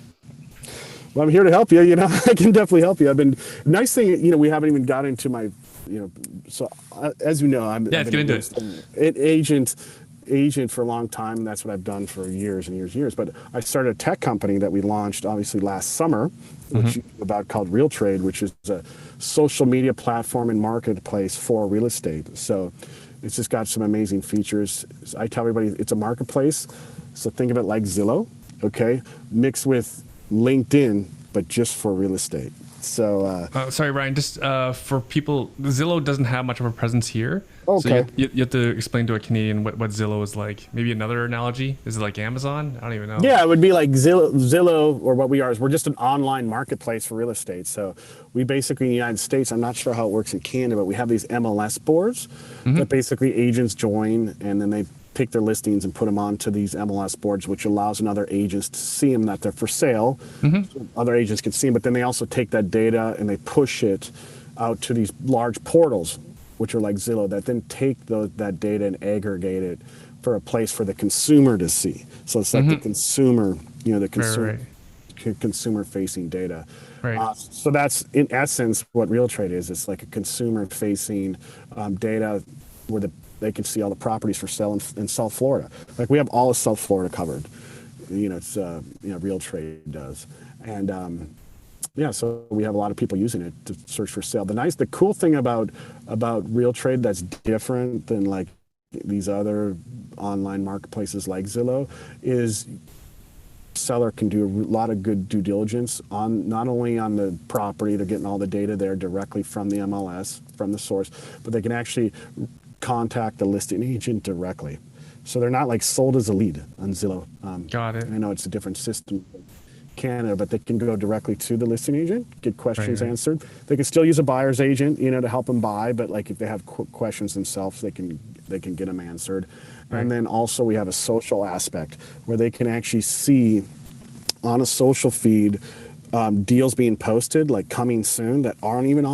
Well, I'm here to help you. I can definitely help you. Nice thing, we haven't even got into my, so as you know, I've get into it. Agent for a long time. And that's what I've done for years and years and years. But I started a tech company that we launched obviously last summer, which you know about, called Real Trade, which is a social media platform and marketplace for real estate. So it's just got some amazing features. I tell everybody it's a marketplace. So think of it like Zillow, okay, mixed with LinkedIn, but just for real estate. So sorry, Ryan, just for people, Zillow doesn't have much of a presence here. Okay. So you have to explain to a Canadian what Zillow is like. Maybe another analogy? Is it like Amazon? I don't even know. Yeah, it would be like Zillow, or what we are is we're just an online marketplace for real estate. So we basically, in the United States, I'm not sure how it works in Canada, but we have these MLS boards that basically agents join, and then they pick their listings and put them onto these MLS boards, which allows other agents to see them that they're for sale. So other agents can see them, but then they also take that data and they push it out to these large portals, which are like Zillow, that then take that data and aggregate it for a place for the consumer to see. So it's like the consumer, consumer-facing data. Right. So that's, in essence, what Real Trade is. It's like a consumer-facing data where they can see all the properties for sale in South Florida. Like we have all of South Florida covered. It's Real Trade does, and so we have a lot of people using it to search for sale. The cool thing about Real Trade that's different than like these other online marketplaces like Zillow is seller can do a lot of good due diligence on not only on the property, they're getting all the data there directly from the MLS, from the source, but they can actually contact the listing agent directly. So they're not like sold as a lead on Zillow. Got it. I know it's a different system in Canada, but they can go directly to the listing agent, get questions answered. They can still use a buyer's agent, to help them buy, but like if they have questions themselves, they can get them answered. And then also we have a social aspect where they can actually see on a social feed deals being posted, like coming soon, that aren't even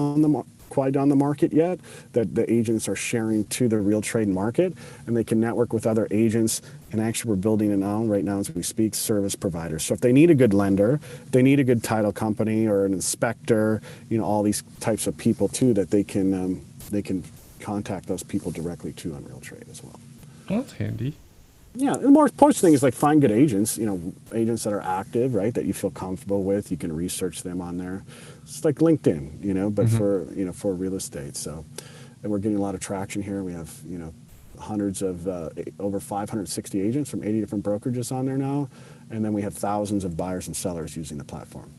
quite on the market yet, that the agents are sharing to the Real Trade market, and they can network with other agents. And actually, we're building it now, right now as we speak, service providers. So if they need a good lender, if they need a good title company or an inspector, all these types of people too, that they can contact those people directly too on Real Trade as well. Well, that's handy. Yeah, and the more important thing is like find good agents, agents that are active, right, that you feel comfortable with. You can research them on there. It's like LinkedIn, but for real estate. So, and we're getting a lot of traction here. We have, hundreds of, over 560 agents from 80 different brokerages on there now. And then we have thousands of buyers and sellers using the platform.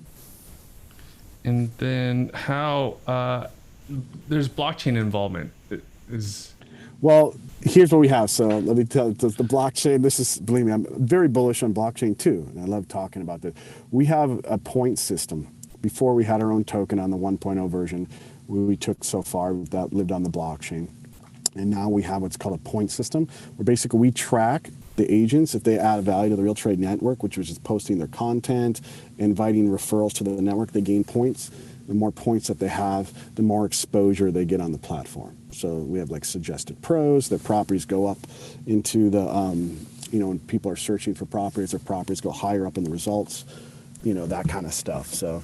And then how, there's blockchain involvement. Well, here's what we have. So let me tell you, the blockchain, believe me, I'm very bullish on blockchain too. And I love talking about this. We have a point system. Before we had our own token on the 1.0 version, we took so far that lived on the blockchain. And now we have what's called a point system, where basically we track the agents if they add value to the Real Trade network, which is just posting their content, inviting referrals to the network, they gain points. The more points that they have, the more exposure they get on the platform. So we have like suggested pros, their properties go up into the, when people are searching for properties, their properties go higher up in the results, that kind of stuff. So,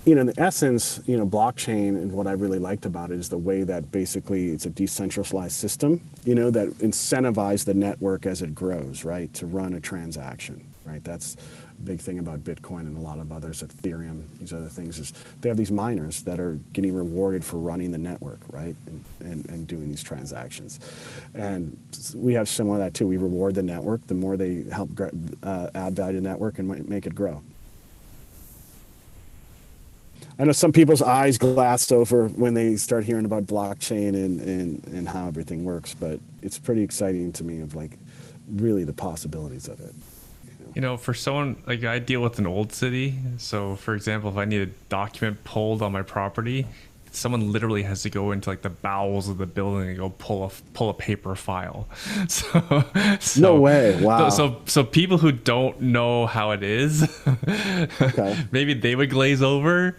in the essence, blockchain, and what I really liked about it is the way that basically it's a decentralized system, that incentivizes the network as it grows, right, to run a transaction, right? That's a big thing about Bitcoin and a lot of others, Ethereum, these other things, is they have these miners that are getting rewarded for running the network, right, and doing these transactions. And we have similar to that too. We reward the network the more they help add value to the network and make it grow. I know some people's eyes glass over when they start hearing about blockchain and how everything works, but it's pretty exciting to me of like really the possibilities of it. For someone like I deal with an old city, so for example, if I need a document pulled on my property, someone literally has to go into like the bowels of the building and go pull a paper file. So no way! Wow. So people who don't know how it is, okay, maybe they would glaze over.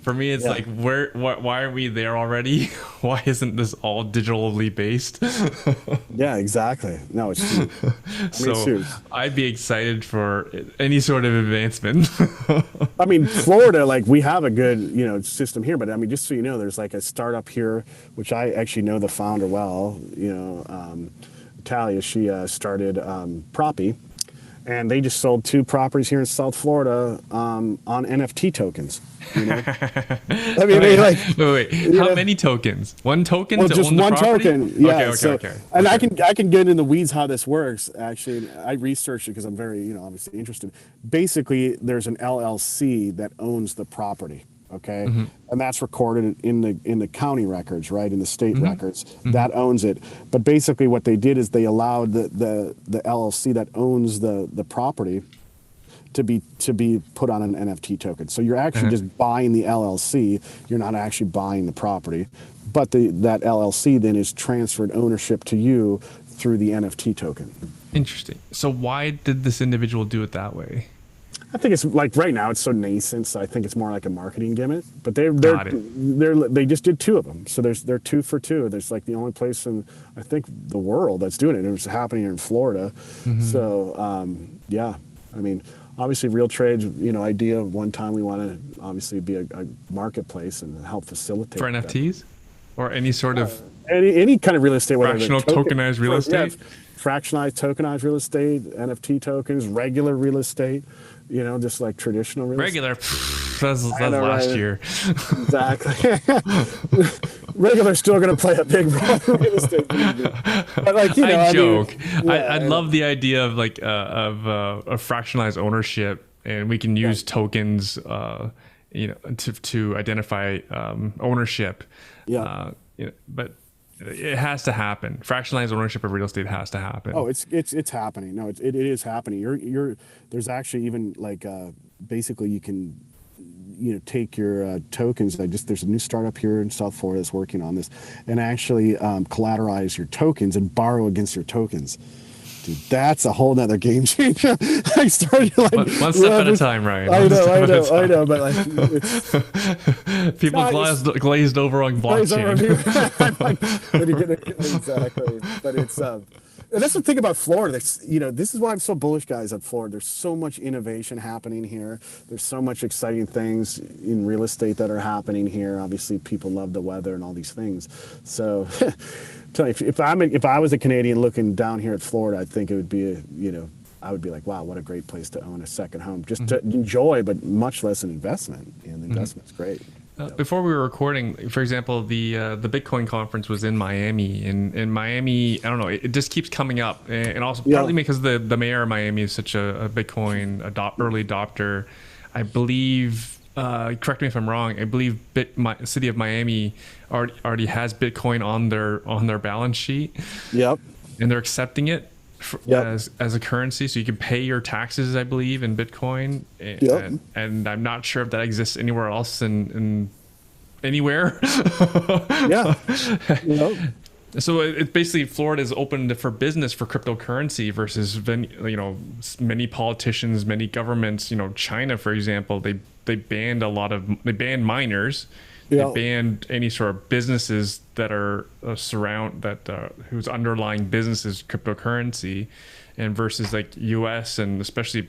For me, it's like, why are we there already? Why isn't this all digitally based? Yeah, exactly. No, it's true. So I'd be excited for any sort of advancement. I mean, Florida, like we have a good, system here, but I mean, just so you know, there's like a startup here, which I actually know the founder well, Talia, she started Proppy. And they just sold 2 properties here in South Florida on NFT tokens. I mean, wait. How many tokens? One token? Well, to just own the one property? token. Yeah. Okay. And I can get in the weeds how this works. Actually, I researched it because I'm very, obviously interested. Basically, there's an LLC that owns the property. Okay, mm-hmm. And that's recorded in the county records, right? In the state mm-hmm. records, mm-hmm. that owns it. But basically, what they did is they allowed the LLC that owns the property to be put on an NFT token. So you're actually just buying the LLC. You're not actually buying the property, but that LLC then is transferred ownership to you through the NFT token. Interesting. So why did this individual do it that way? I think it's like right now it's so nascent, so I think it's more like a marketing gimmick. But they just did 2 of them, so they're 2 for 2. There's like the only place in I think the world that's doing it. It was happening here in Florida, mm-hmm. So yeah. I mean, obviously, Real Trade's idea of one time we want to obviously be a marketplace and help facilitate for NFTs or any sort of any kind of real estate, fractional tokenized real estate, fractionalized tokenized real estate, NFT tokens, regular real estate. Just like traditional real regular. That's last year. Exactly. Regular's still going to play a big role in real estate. But like, I joke. I love the idea of like of a fractionalized ownership, and we can use tokens, to identify ownership. Yeah. But it has to happen. Fractionalized ownership of real estate has to happen. Oh, it's happening. No, it is happening. There's actually even like basically you can take your tokens. There's a new startup here in South Florida that's working on this, and actually collateralize your tokens and borrow against your tokens. Dude, that's a whole nother game changer. I started like one step at a time, Ryan. I know, but like people glazed over on blockchain. Exactly, but it's and that's the thing about Florida. This is why I'm so bullish, guys, on Florida. There's so much innovation happening here. There's so much exciting things in real estate that are happening here. Obviously, people love the weather and all these things. So, if I was a Canadian looking down here at Florida, I think it would be I would be like, wow, what a great place to own a second home, just to enjoy, but much less an investment. And the investment's great. Before we were recording, for example, the Bitcoin conference was in Miami. In Miami, I don't know, it just keeps coming up, and also partly because the mayor of Miami is such a Bitcoin early adopter. I believe, correct me if I'm wrong, I believe city of Miami already has Bitcoin on their balance sheet. Yep. And they're accepting it as a currency, so you can pay your taxes, I believe, in Bitcoin. And I'm not sure if that exists anywhere else in anywhere. Yeah. So it's basically Florida is open for business for cryptocurrency versus many politicians, many governments. China, for example, they banned miners. They banned any sort of businesses that are whose underlying business is cryptocurrency, and versus like U.S. and especially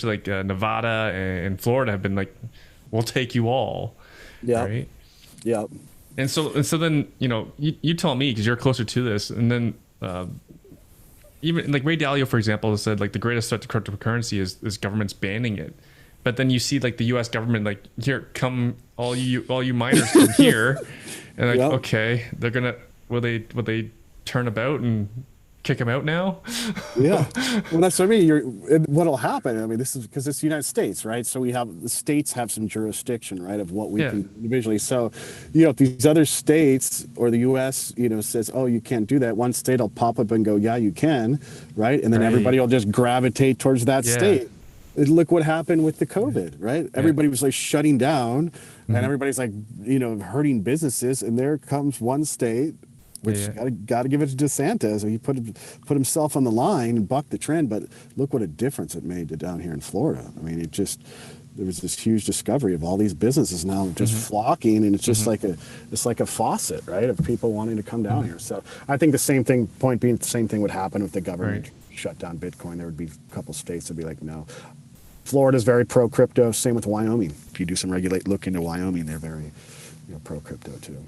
like Nevada and Florida have been like we'll take you all. Yeah. Right. Yeah. And so then, you tell me, because you're closer to this, and then even like Ray Dalio, for example, has said like the greatest threat to cryptocurrency is governments banning it. But then you see like the U.S. government, like, here, come all you miners come here, and like, Yep. okay, they're gonna will they turn about and kick them out now? Yeah. Well, that's what I mean. What'll happen? I mean, this is because it's the United States, right? So the states have some jurisdiction, right, of what we Yeah. can individually. So, if these other states or the U.S., says, oh, you can't do that, one state will pop up and go, yeah, you can, right? And then Right. everybody will just gravitate towards that Yeah. state. And look what happened with the COVID, right? Everybody was like shutting down, Mm-hmm. and everybody's like, hurting businesses, and there comes one state. Which Yeah. got to give it to DeSantis. He put himself on the line and bucked the trend. But look what a difference it made down here in Florida. I mean, there was this huge discovery of all these businesses now just flocking, and it's just like a faucet, right, of people wanting to come down here. So I think the same thing. Point being, the same thing would happen if the government shut down Bitcoin. There would be a couple states that'd be like, no. Florida's very pro crypto. Same with Wyoming. If you do some look into Wyoming, they're very pro crypto too.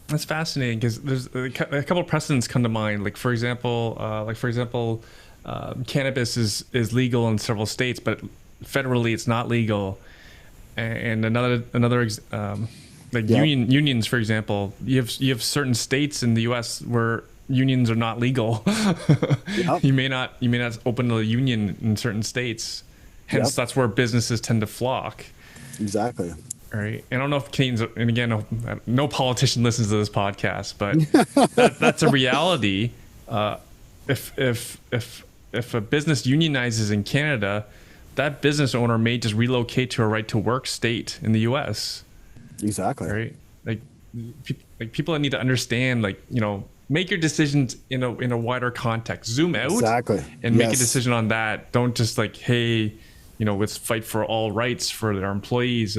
That's fascinating, because there's a couple of precedents come to mind. Like for example, cannabis is legal in several states, but federally it's not legal. And unions, for example, you have certain states in the U.S. where unions are not legal. Yep. You may not open a union in certain states. Hence, that's where businesses tend to flock. Exactly. Right. And I don't know if Canadians, and again, no politician listens to this podcast, but that's a reality. If a business unionizes in Canada, that business owner may just relocate to a right to work state in the U.S. Exactly. Right. Like people that need to understand, make your decisions in a wider context. Zoom out. Exactly. And make a decision on that. Don't just hey, let's fight for all rights for their employees.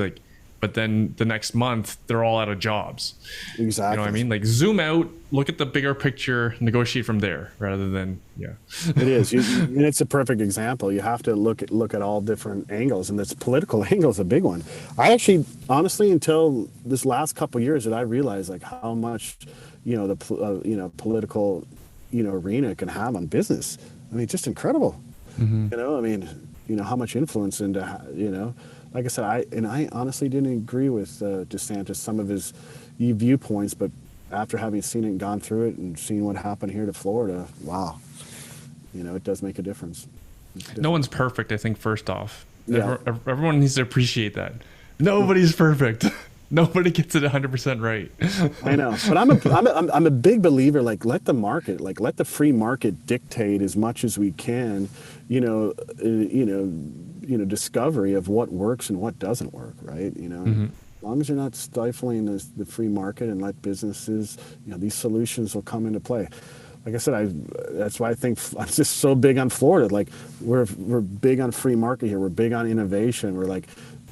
But then the next month they're all out of jobs. Exactly. You know what I mean? Like, zoom out, look at the bigger picture, negotiate from there, rather than It is, and it's a perfect example. You have to look at all different angles, and this political angle is a big one. I actually, honestly, until this last couple of years, did I realize how much, the political, arena can have on business. I mean, just incredible. Mm-hmm. How much influence into, like I said, I honestly didn't agree with DeSantis, some of his viewpoints, but after having seen it and gone through it and seeing what happened here to Florida, wow, it does make a difference. No one's perfect, I think, first off. Yeah. Everyone needs to appreciate that. Nobody's perfect. Nobody gets it 100% right. I know, but I'm a big believer. Let the market, let the free market dictate as much as we can. Discovery of what works and what doesn't work. Right. Mm-hmm. As long as you're not stifling the free market and let businesses, these solutions will come into play. Like I said, that's why I think I'm just so big on Florida. We're big on free market here. We're big on innovation. We're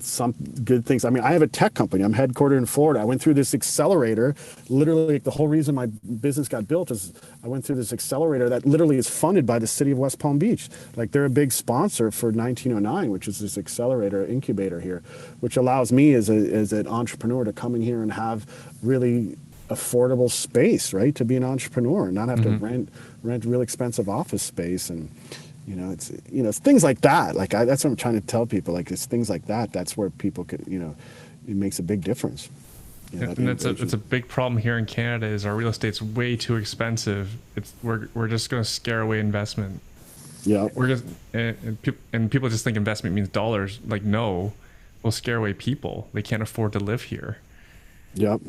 some good things. I mean, I have a tech company. I'm headquartered in Florida. I went through this accelerator. Literally, the whole reason my business got built is I went through this accelerator that literally is funded by the city of West Palm Beach. They're a big sponsor for 1909, which is this accelerator incubator here, which allows me as an entrepreneur to come in here and have really affordable space, right, to be an entrepreneur and not have to rent real expensive office space. And it's things like that. That's what I'm trying to tell people. It's things like that. That's where people could, it makes a big difference. And it's a big problem here in Canada. Is our real estate's way too expensive. We're just going to scare away investment. Yeah. We're just and people just think investment means dollars. No, we'll scare away people. They can't afford to live here. Yep.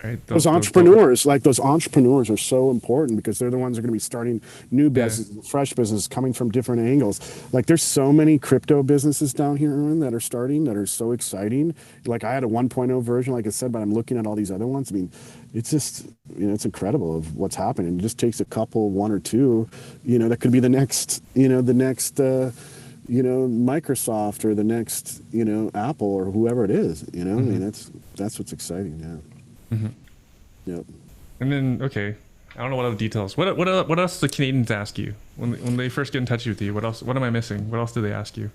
Right? Those entrepreneurs are so important because they're the ones that are going to be starting new businesses, fresh businesses coming from different angles. There's so many crypto businesses down here, Aaron, that are starting that are so exciting. I had a 1.0 version, like I said, but I'm looking at all these other ones. I mean, it's just, it's incredible of what's happening. It just takes one or two, that could be the next Microsoft or the next, Apple or whoever it is, I mean, that's what's exciting. Yeah. Mm-hmm. Yep. And then, okay, I don't know what other details. What else do the Canadians ask you when they first get in touch with you? What else? What am I missing? What else do they ask you?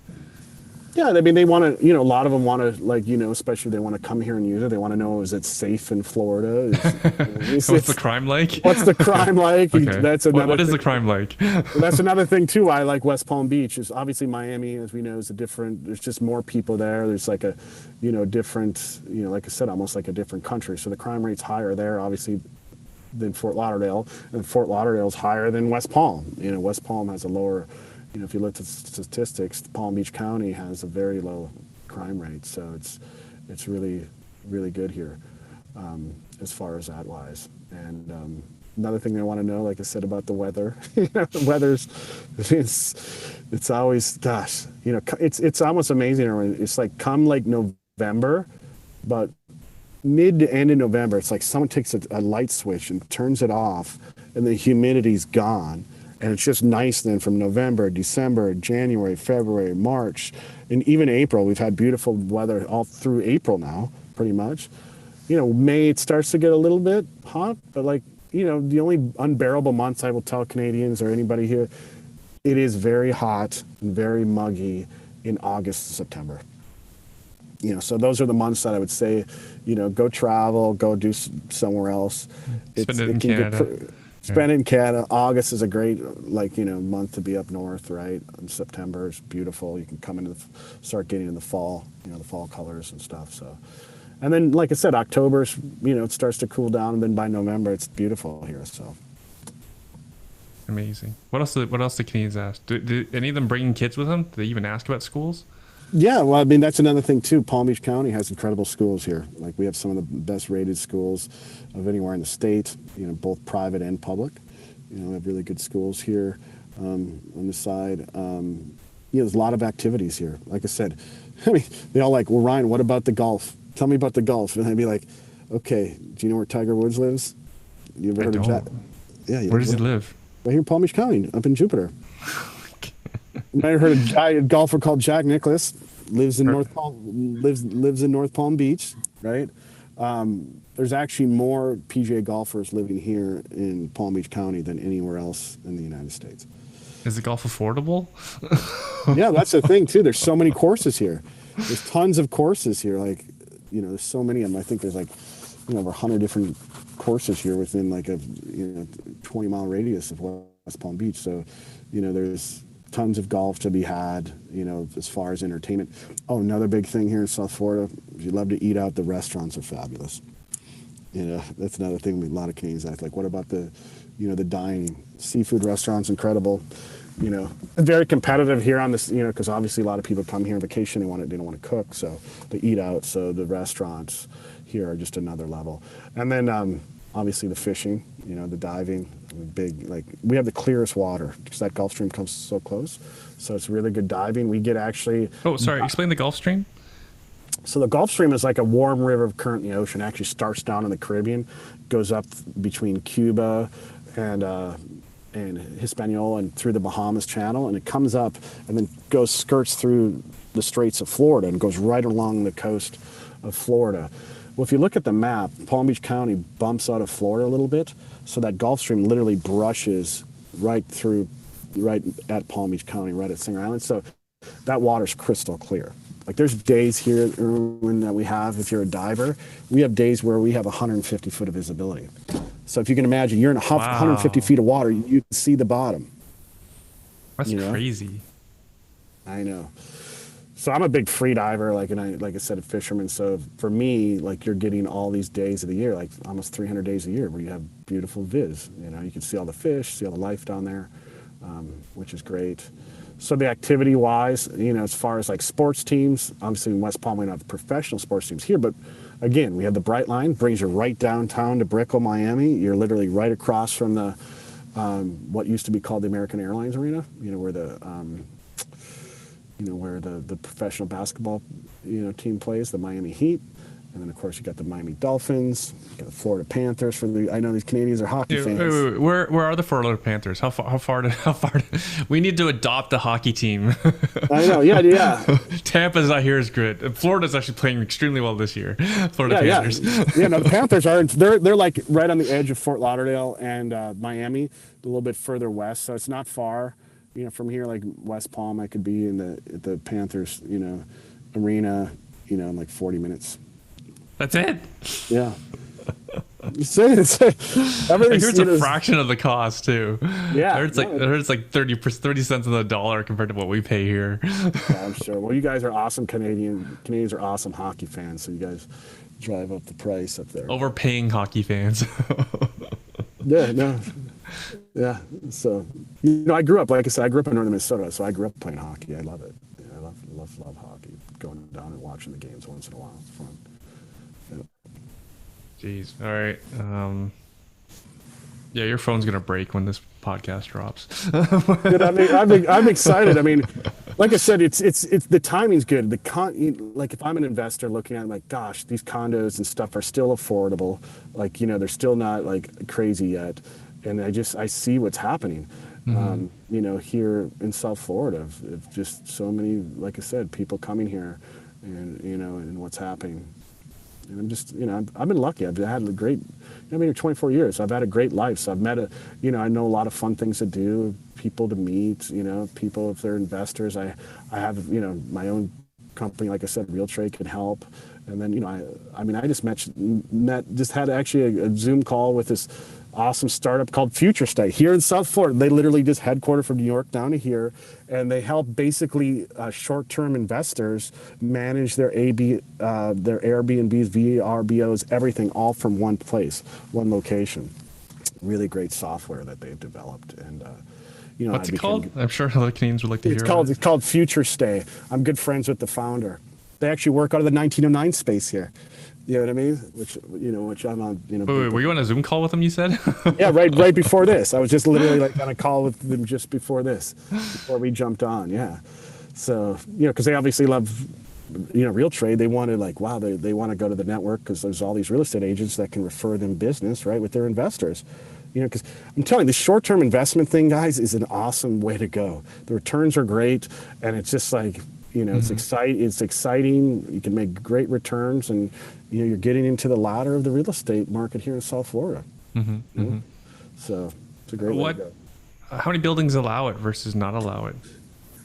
Yeah, I mean, they want to, a lot of them want to, like, especially they want to come here and use it. They want to know, is it safe in Florida? What's the crime like? What's the crime like? Okay. That's another What is the thing. crime like? That's another thing too. I like West Palm Beach. Is obviously Miami, as we know, is a different. There's just more people there. There's like a, different. Like I said, almost like a different country. So the crime rate's higher there, obviously, than Fort Lauderdale, and Fort Lauderdale's higher than West Palm. West Palm has a lower. If you look at statistics, Palm Beach County has a very low crime rate. So it's really, really good here, as far as that wise. And another thing they want to know, like I said, about the weather. The weather's, it's always, gosh, it's almost amazing. It's like come like November, but mid to end of November, it's like someone takes a light switch and turns it off, and the humidity's gone. And it's just nice then from November, December, January, February, March, and even April. We've had beautiful weather all through April now, pretty much. May it starts to get a little bit hot, but the only unbearable months I will tell Canadians or anybody here, it is very hot and very muggy in August and September. So those are the months that I would say, go travel, go do somewhere else. Spend it in Canada. Spend it in Canada. August is a great, month to be up north, right? And September is beautiful. You can come into start getting in the fall, the fall colors and stuff. So, and then, like I said, October, it starts to cool down, and then by November, it's beautiful here. So, amazing. What else do Canadians ask? Do any of them bring kids with them? Do they even ask about schools? Yeah, well, I mean, that's another thing too. Palm Beach County has incredible schools here. Like, we have some of the best rated schools of anywhere in the state, both private and public. We have really good schools here on the side. There's a lot of activities here. Like I said, I mean, they all like, well, Ryan, what about the golf? Tell me about the golf. And I'd be like, okay, do you know where Tiger Woods lives? You ever heard of Jack? Yeah. Where does he live? Right here in Palm Beach County, up in Jupiter. You might have heard of a golfer called Jack Nicklaus. Lives in North Palm Beach, right? There's actually more PGA golfers living here in Palm Beach County than anywhere else in the United States. Is the golf affordable? Yeah, that's the thing too. There's so many courses here. There's tons of courses here. There's so many of them. I think there's over 100 different courses here within a 20-mile radius of West Palm Beach. So, there's tons of golf to be had, as far as entertainment. Oh, another big thing here in South Florida, if you love to eat out, the restaurants are fabulous. That's another thing a lot of Canadians ask, like, what about the dining? Seafood restaurants, incredible. Very competitive here on this, because obviously a lot of people come here on vacation, they don't want to cook, so they eat out. So the restaurants here are just another level. And then obviously the fishing, the diving, we have the clearest water because that Gulf Stream comes so close. So it's really good diving. We get actually. Oh, sorry. Explain the Gulf Stream. So the Gulf Stream is like a warm river current in the ocean. It actually starts down in the Caribbean, goes up between Cuba and Hispaniola and through the Bahamas Channel, and it comes up and then skirts through the Straits of Florida and goes right along the coast of Florida. Well, if you look at the map, Palm Beach County bumps out of Florida a little bit, so that Gulf Stream literally brushes right at Palm Beach County, right at Singer Island. So that water's crystal clear. There's days here, Erwin, that we have, if you're a diver, we have days where we have 150 foot of visibility. So if you can imagine, you're in 150 feet of water, you can see the bottom. That's crazy. I know. So I'm a big free diver, like I said, a fisherman. So for me, you're getting all these days of the year, almost 300 days a year, where you have beautiful viz. You can see all the fish, see all the life down there, which is great. So the activity-wise, as far as sports teams, obviously in West Palm we don't have professional sports teams here, but again, we have the Bright Line, brings you right downtown to Brickell, Miami. You're literally right across from the what used to be called the American Airlines Arena. Where the professional basketball team plays, the Miami Heat. And then, of course, you got the Miami Dolphins, you got the Florida Panthers. I know these Canadians are hockey fans. Wait. Where are the Florida Panthers? How far? We need to adopt a hockey team. I know, yeah. Tampa's not here is good. Florida's actually playing extremely well this year. Florida Panthers. Yeah, no, the Panthers they're right on the edge of Fort Lauderdale and Miami, a little bit further west, so it's not far. from here, like West Palm, I could be in the Panthers, arena, in like 40 minutes. That's it. Yeah. It's I hear it's a fraction of the cost too. Yeah, I heard it's like 30 cents on the dollar compared to what we pay here. Yeah, I'm sure. Well, you guys are awesome Canadians are awesome hockey fans, so you guys drive up the price up there. Overpaying hockey fans. Yeah, no. Yeah. So, I grew up, like I said, I grew up in northern Minnesota, so I grew up playing hockey. I love it. Yeah, I love hockey. Going down and watching the games once in a while. It's fun. Jeez. All right. Yeah, your phone's gonna break when this podcast drops. Dude, I'm excited. I mean, like I said, it's the timing's good. Like if I'm an investor looking at it, I'm like, gosh, these condos and stuff are still affordable. Like, they're still not like crazy yet. And I see what's happening. Here in South Florida, of just so many, like I said, people coming here, and and what's happening. And I'm just, I've been lucky. I've had a great, I've been here 24 years. So I've had a great life. So I've met I know a lot of fun things to do, people to meet, people if they're investors. I have, my own company, like I said, Real Trade can help. And then, I just just had actually a Zoom call with this awesome startup called Future Stay here in South Florida. They literally just headquartered from New York down to here, and they help basically short-term investors manage their their Airbnbs, VRBOs, everything, all from one place, one location. Really great software that they've developed, and what's it called? I'm sure other Canadians would like to hear. It's called Future Stay. I'm good friends with the founder. They actually work out of the 1909 space here. You know what I mean? Which I'm on. Wait, were you on a Zoom call with them? You said? Yeah, right before this. I was just literally like on a call with them just before we jumped on. Yeah, so because they obviously love, Real Trade. They wanted they want to go to the network because there's all these real estate agents that can refer them business right with their investors. Because I'm telling you, the short-term investment thing, guys, is an awesome way to go. The returns are great, and it's just like. It's exciting. You can make great returns, and you're getting into the ladder of the real estate market here in South Florida. So it's a great way to go. How many buildings allow it versus not allow it?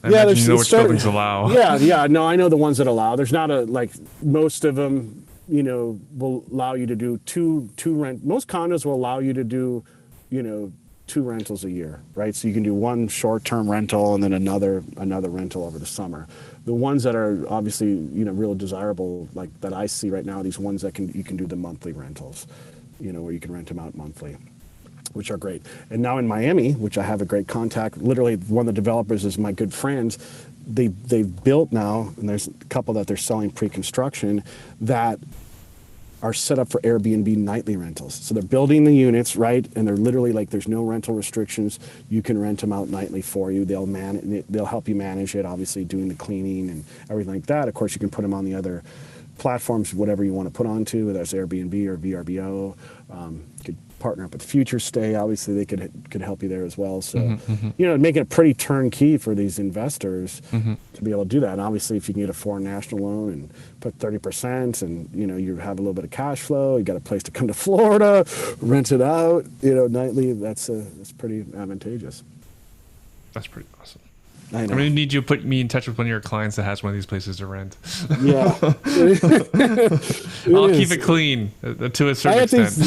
There's which buildings allow. Yeah. No, I know the ones that allow. There's not most of them. Will allow you to do two rent. Most condos will allow you to do, 2 rentals a year, right? So you can do one short-term rental and then another rental over the summer. The ones that are obviously, real desirable, like that I see right now, these ones that you can do the monthly rentals, where you can rent them out monthly, which are great. And now in Miami, which I have a great contact, literally one of the developers is my good friends. They've built now, and there's a couple that they're selling pre-construction that are set up for Airbnb nightly rentals. So they're building the units, right? And they're literally there's no rental restrictions. You can rent them out nightly for you. They'll help you manage it, obviously doing the cleaning and everything like that. Of course, you can put them on the other platforms, whatever you want to put onto, whether it's Airbnb or VRBO. You could partner up with Future Stay. Obviously, they could help you there as well. So, making it pretty turnkey for these investors to be able to do that. And obviously, if you can get a foreign national loan and put 30%, and you have a little bit of cash flow, you got a place to come to Florida, rent it out, nightly. That's pretty advantageous. That's pretty awesome. I know. I'm gonna need you to put me in touch with one of your clients that has one of these places to rent. Yeah. I'll keep it clean to a certain extent.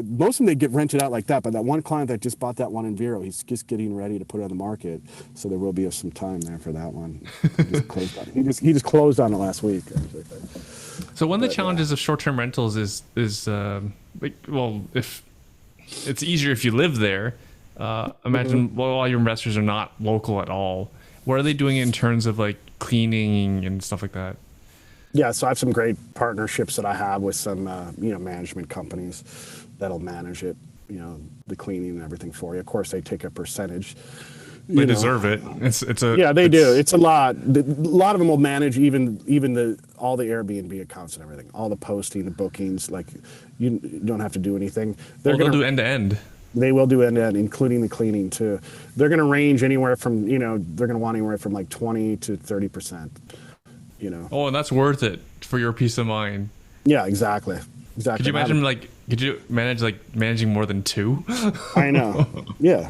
Most of them they get rented out like that, but that one client that just bought that one in Vero, he's just getting ready to put it on the market, so there will be some time there for that one. He just closed on it last week. So one of the challenges of short-term rentals is if it's easier if you live there. Imagine all your investors are not local at all. What are they doing in terms of cleaning and stuff like that? Yeah, so I have some great partnerships that I have with some management companies that'll manage it, the cleaning and everything for you. Of course, they take a percentage. They deserve it. They do. It's a lot. A lot of them will manage even all the Airbnb accounts and everything, all the posting, the bookings. You don't have to do anything. They'll do end to end. They will do end-to-end, including the cleaning too. They're going to range anywhere from, they're going to want anywhere from 20 to 30%. Oh, and that's worth it for your peace of mind. Yeah, exactly. Could exactly. you imagine could you manage managing more than two? I know. Yeah.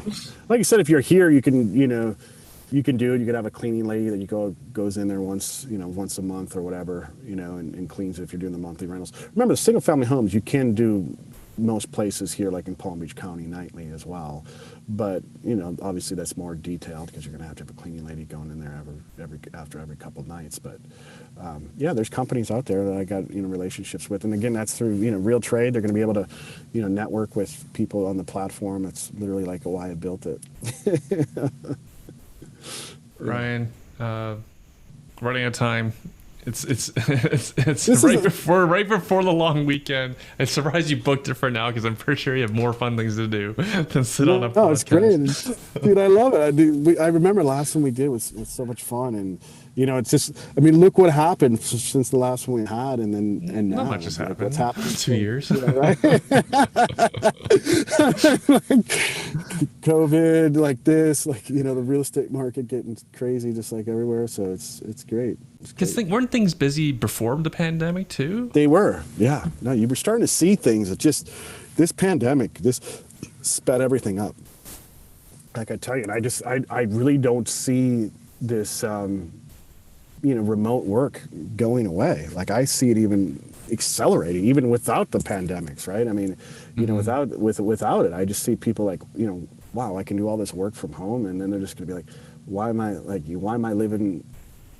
Like I said, if you're here, you can, you can do it. You could have a cleaning lady that goes in there once a month or whatever, and cleans it if you're doing the monthly rentals. Remember, the single family homes, you can do most places here, like in Palm Beach County, nightly as well. But, obviously that's more detailed because you're going to have a cleaning lady going in there after every couple of nights. But yeah, there's companies out there that I got, relationships with. And again, that's through, Real Trade. They're going to be able to, network with people on the platform. That's literally like why I built it. Ryan, running out of time. It's right before the long weekend. I'm surprised you booked it for now because I'm pretty sure you have more fun things to do than sit on a podcast. Oh, it's great, dude. I love it. I remember last one we did was so much fun, and it's just. I mean, look what happened since the last one we had, and now. Not much has happened. What's happened? 2 years. Yeah, right? COVID, like this, the real estate market getting crazy, just like everywhere. So it's great. Because weren't things busy before the pandemic too? They were, yeah. No, you were starting to see things that just this pandemic, this sped everything up. Like I tell you, and I really don't see this, remote work going away. Like I see it even accelerating, even without the pandemics, right? I mean, without it, I just see people like, wow, I can do all this work from home, and then they're just gonna be like, why am I living,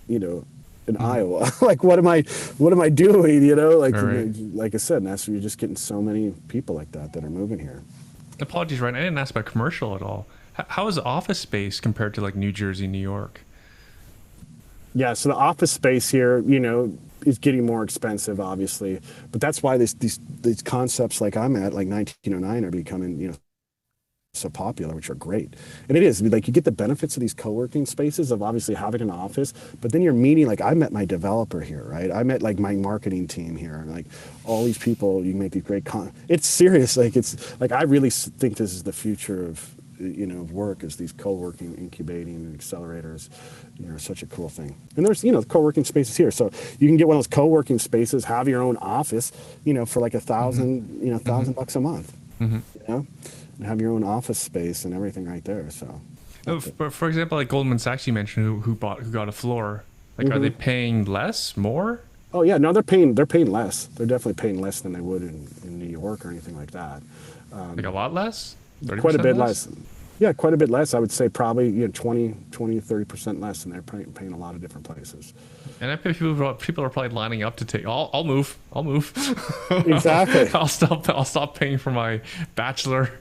in Iowa? Like, what am I doing? Right. Like I said, and that's you're just getting so many people like that are moving here. Apologies, Ryan. I didn't ask about commercial at all. How is office space compared to New Jersey, New York? Yeah, so the office space here, is getting more expensive, obviously, but that's why these concepts like I'm at, like 1909, are becoming, so popular, which are great. And it is like you get the benefits of these co-working spaces of obviously having an office, but then you're meeting, like I met my developer here, right? I met like my marketing team here, and like all these people, you make these great it's serious. I really think this is the future of work, is these co-working, incubating, and accelerators. Such a cool thing. And there's co-working spaces here, so you can get one of those co-working spaces, have your own office, for like $1,000 a month. And have your own office space and everything right there. So, for example, like Goldman Sachs, you mentioned who got a floor. Are they paying less, more? Oh yeah, no, they're paying less. They're definitely paying less than they would in New York or anything like that. Like a lot less? Quite a bit less. Yeah, quite a bit less. I would say probably 20, 30% less than they're paying a lot of different places. And I bet people are probably lining up to take. I'll move. Exactly. I'll stop paying for my bachelor.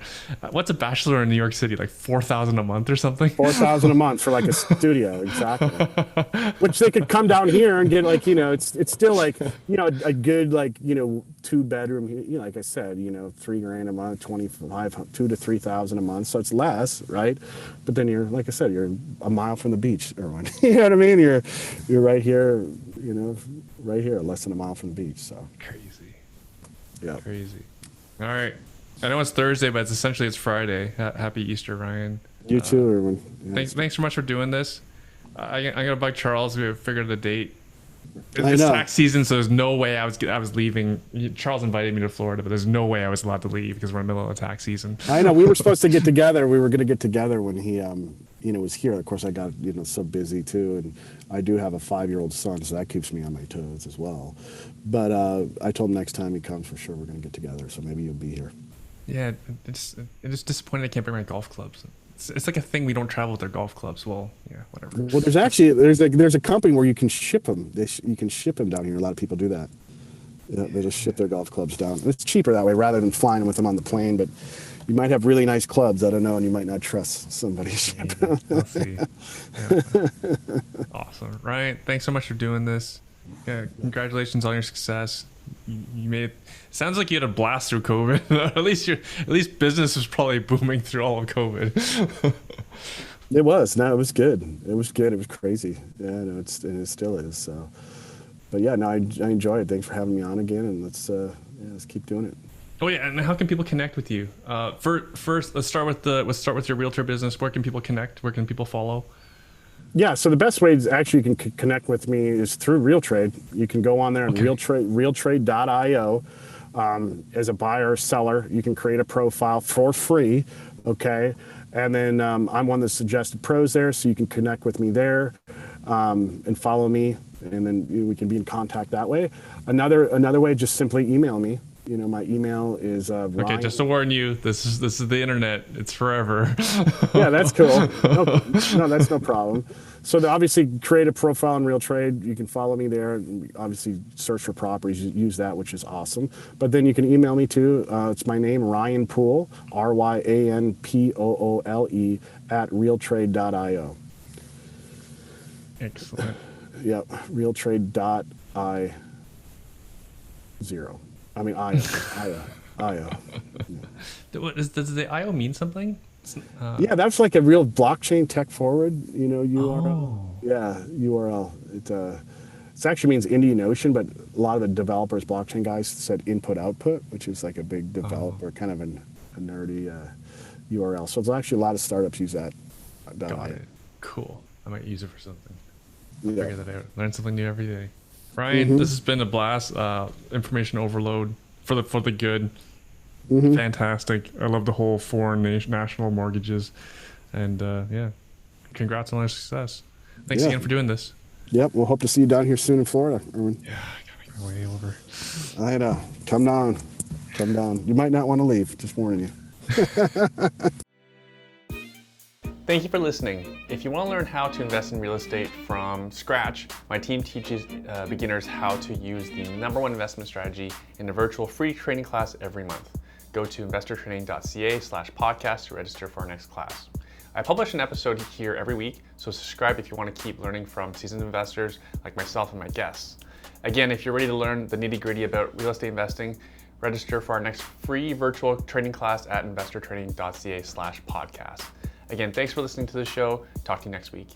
What's a bachelor in New York City? Like $4,000 a month or something. $4,000 a month for like a studio, exactly. Which they could come down here and get it's still like a good 2-bedroom. Like I said, $3,000 a month, 2,000 to 3,000 a month. So it's less, right? But then you're, like I said, you're a mile from the beach, Erwin. You know what I mean? You're right here, right here, less than a mile from the beach. So crazy. Yeah. Crazy. All right. I know it's Thursday, but it's Friday. Happy Easter, Ryan. You too, Erwin. Yeah, thanks so much for doing this. I'm gonna bug Charles. We figured the date. It's tax season, so there's no way I was leaving. Charles invited me to Florida, but there's no way I was allowed to leave because we're in the middle of tax season. I know. We were supposed to get together. We were going to get together when he, was here. Of course, I got, so busy too. And I do have a 5-year-old son, so that keeps me on my toes as well. But I told him next time he comes, for sure, we're going to get together. So maybe you'll be here. Yeah, it's disappointing I can't bring my golf clubs. It's like a thing we don't travel with our golf clubs. Well, yeah, whatever. Well, there's a company where you can ship them. You can ship them down here. A lot of people do that. Yeah, they just ship their golf clubs down. It's cheaper that way rather than flying with them on the plane. But you might have really nice clubs. I don't know, and you might not trust somebody shipping. I'll see. Yeah. Awesome, Ryan. Thanks so much for doing this. Yeah, congratulations on your success. You made it. Sounds like you had a blast through COVID. at least business was probably booming through all of COVID. It was. No, it was good. It was good. It was crazy. Yeah, no, it still is. So, but yeah, no, I enjoy it. Thanks for having me on again, and let's keep doing it. Oh yeah, and how can people connect with you? First, let's start with your realtor business. Where can people connect? Where can people follow? Yeah, so the best way is actually you can connect with me is through Real Trade. You can go on there and realtrade.io. As a buyer or seller, you can create a profile for free, okay? And then I'm one of the suggested pros there, so you can connect with me there and follow me, and then we can be in contact that way. Another way, just simply email me. My email is Ryan. Okay, just to warn you, this is the internet. It's forever. Yeah, that's cool. No, that's no problem. So to obviously create a profile in Real Trade, you can follow me there. Obviously, search for properties, use that, which is awesome. But then you can email me too. It's my name, Ryan Poole, RyanPoole at realtrade.io. Excellent. Yep, realtrade.io. IO. Does the IO mean something? Yeah, that's like a real blockchain tech forward, URL. Yeah, URL. It actually means Indian Ocean, but a lot of the developers, blockchain guys, said input output, which is like a big developer, kind of a nerdy URL. So there's actually a lot of startups use that. Got it. Cool. I might use it for something. Yeah. Figure that out. Learn something new every day. Ryan, this has been a blast. Information overload for the good. Fantastic. I love the whole foreign national mortgages, and congrats on our success. Thanks again for doing this. Yep, we'll hope to see you down here soon in Florida, Erwin. Yeah, I gotta make my way over. I know. Come down. You might not want to leave. Just warning you. Thank you for listening. If you want to learn how to invest in real estate from scratch, my team teaches beginners how to use the #1 investment strategy in a virtual free training class every month. Go to investortraining.ca/podcast to register for our next class. I publish an episode here every week, so subscribe if you want to keep learning from seasoned investors like myself and my guests. Again, if you're ready to learn the nitty-gritty about real estate investing, register for our next free virtual training class at investortraining.ca/podcast. Again, thanks for listening to the show. Talk to you next week.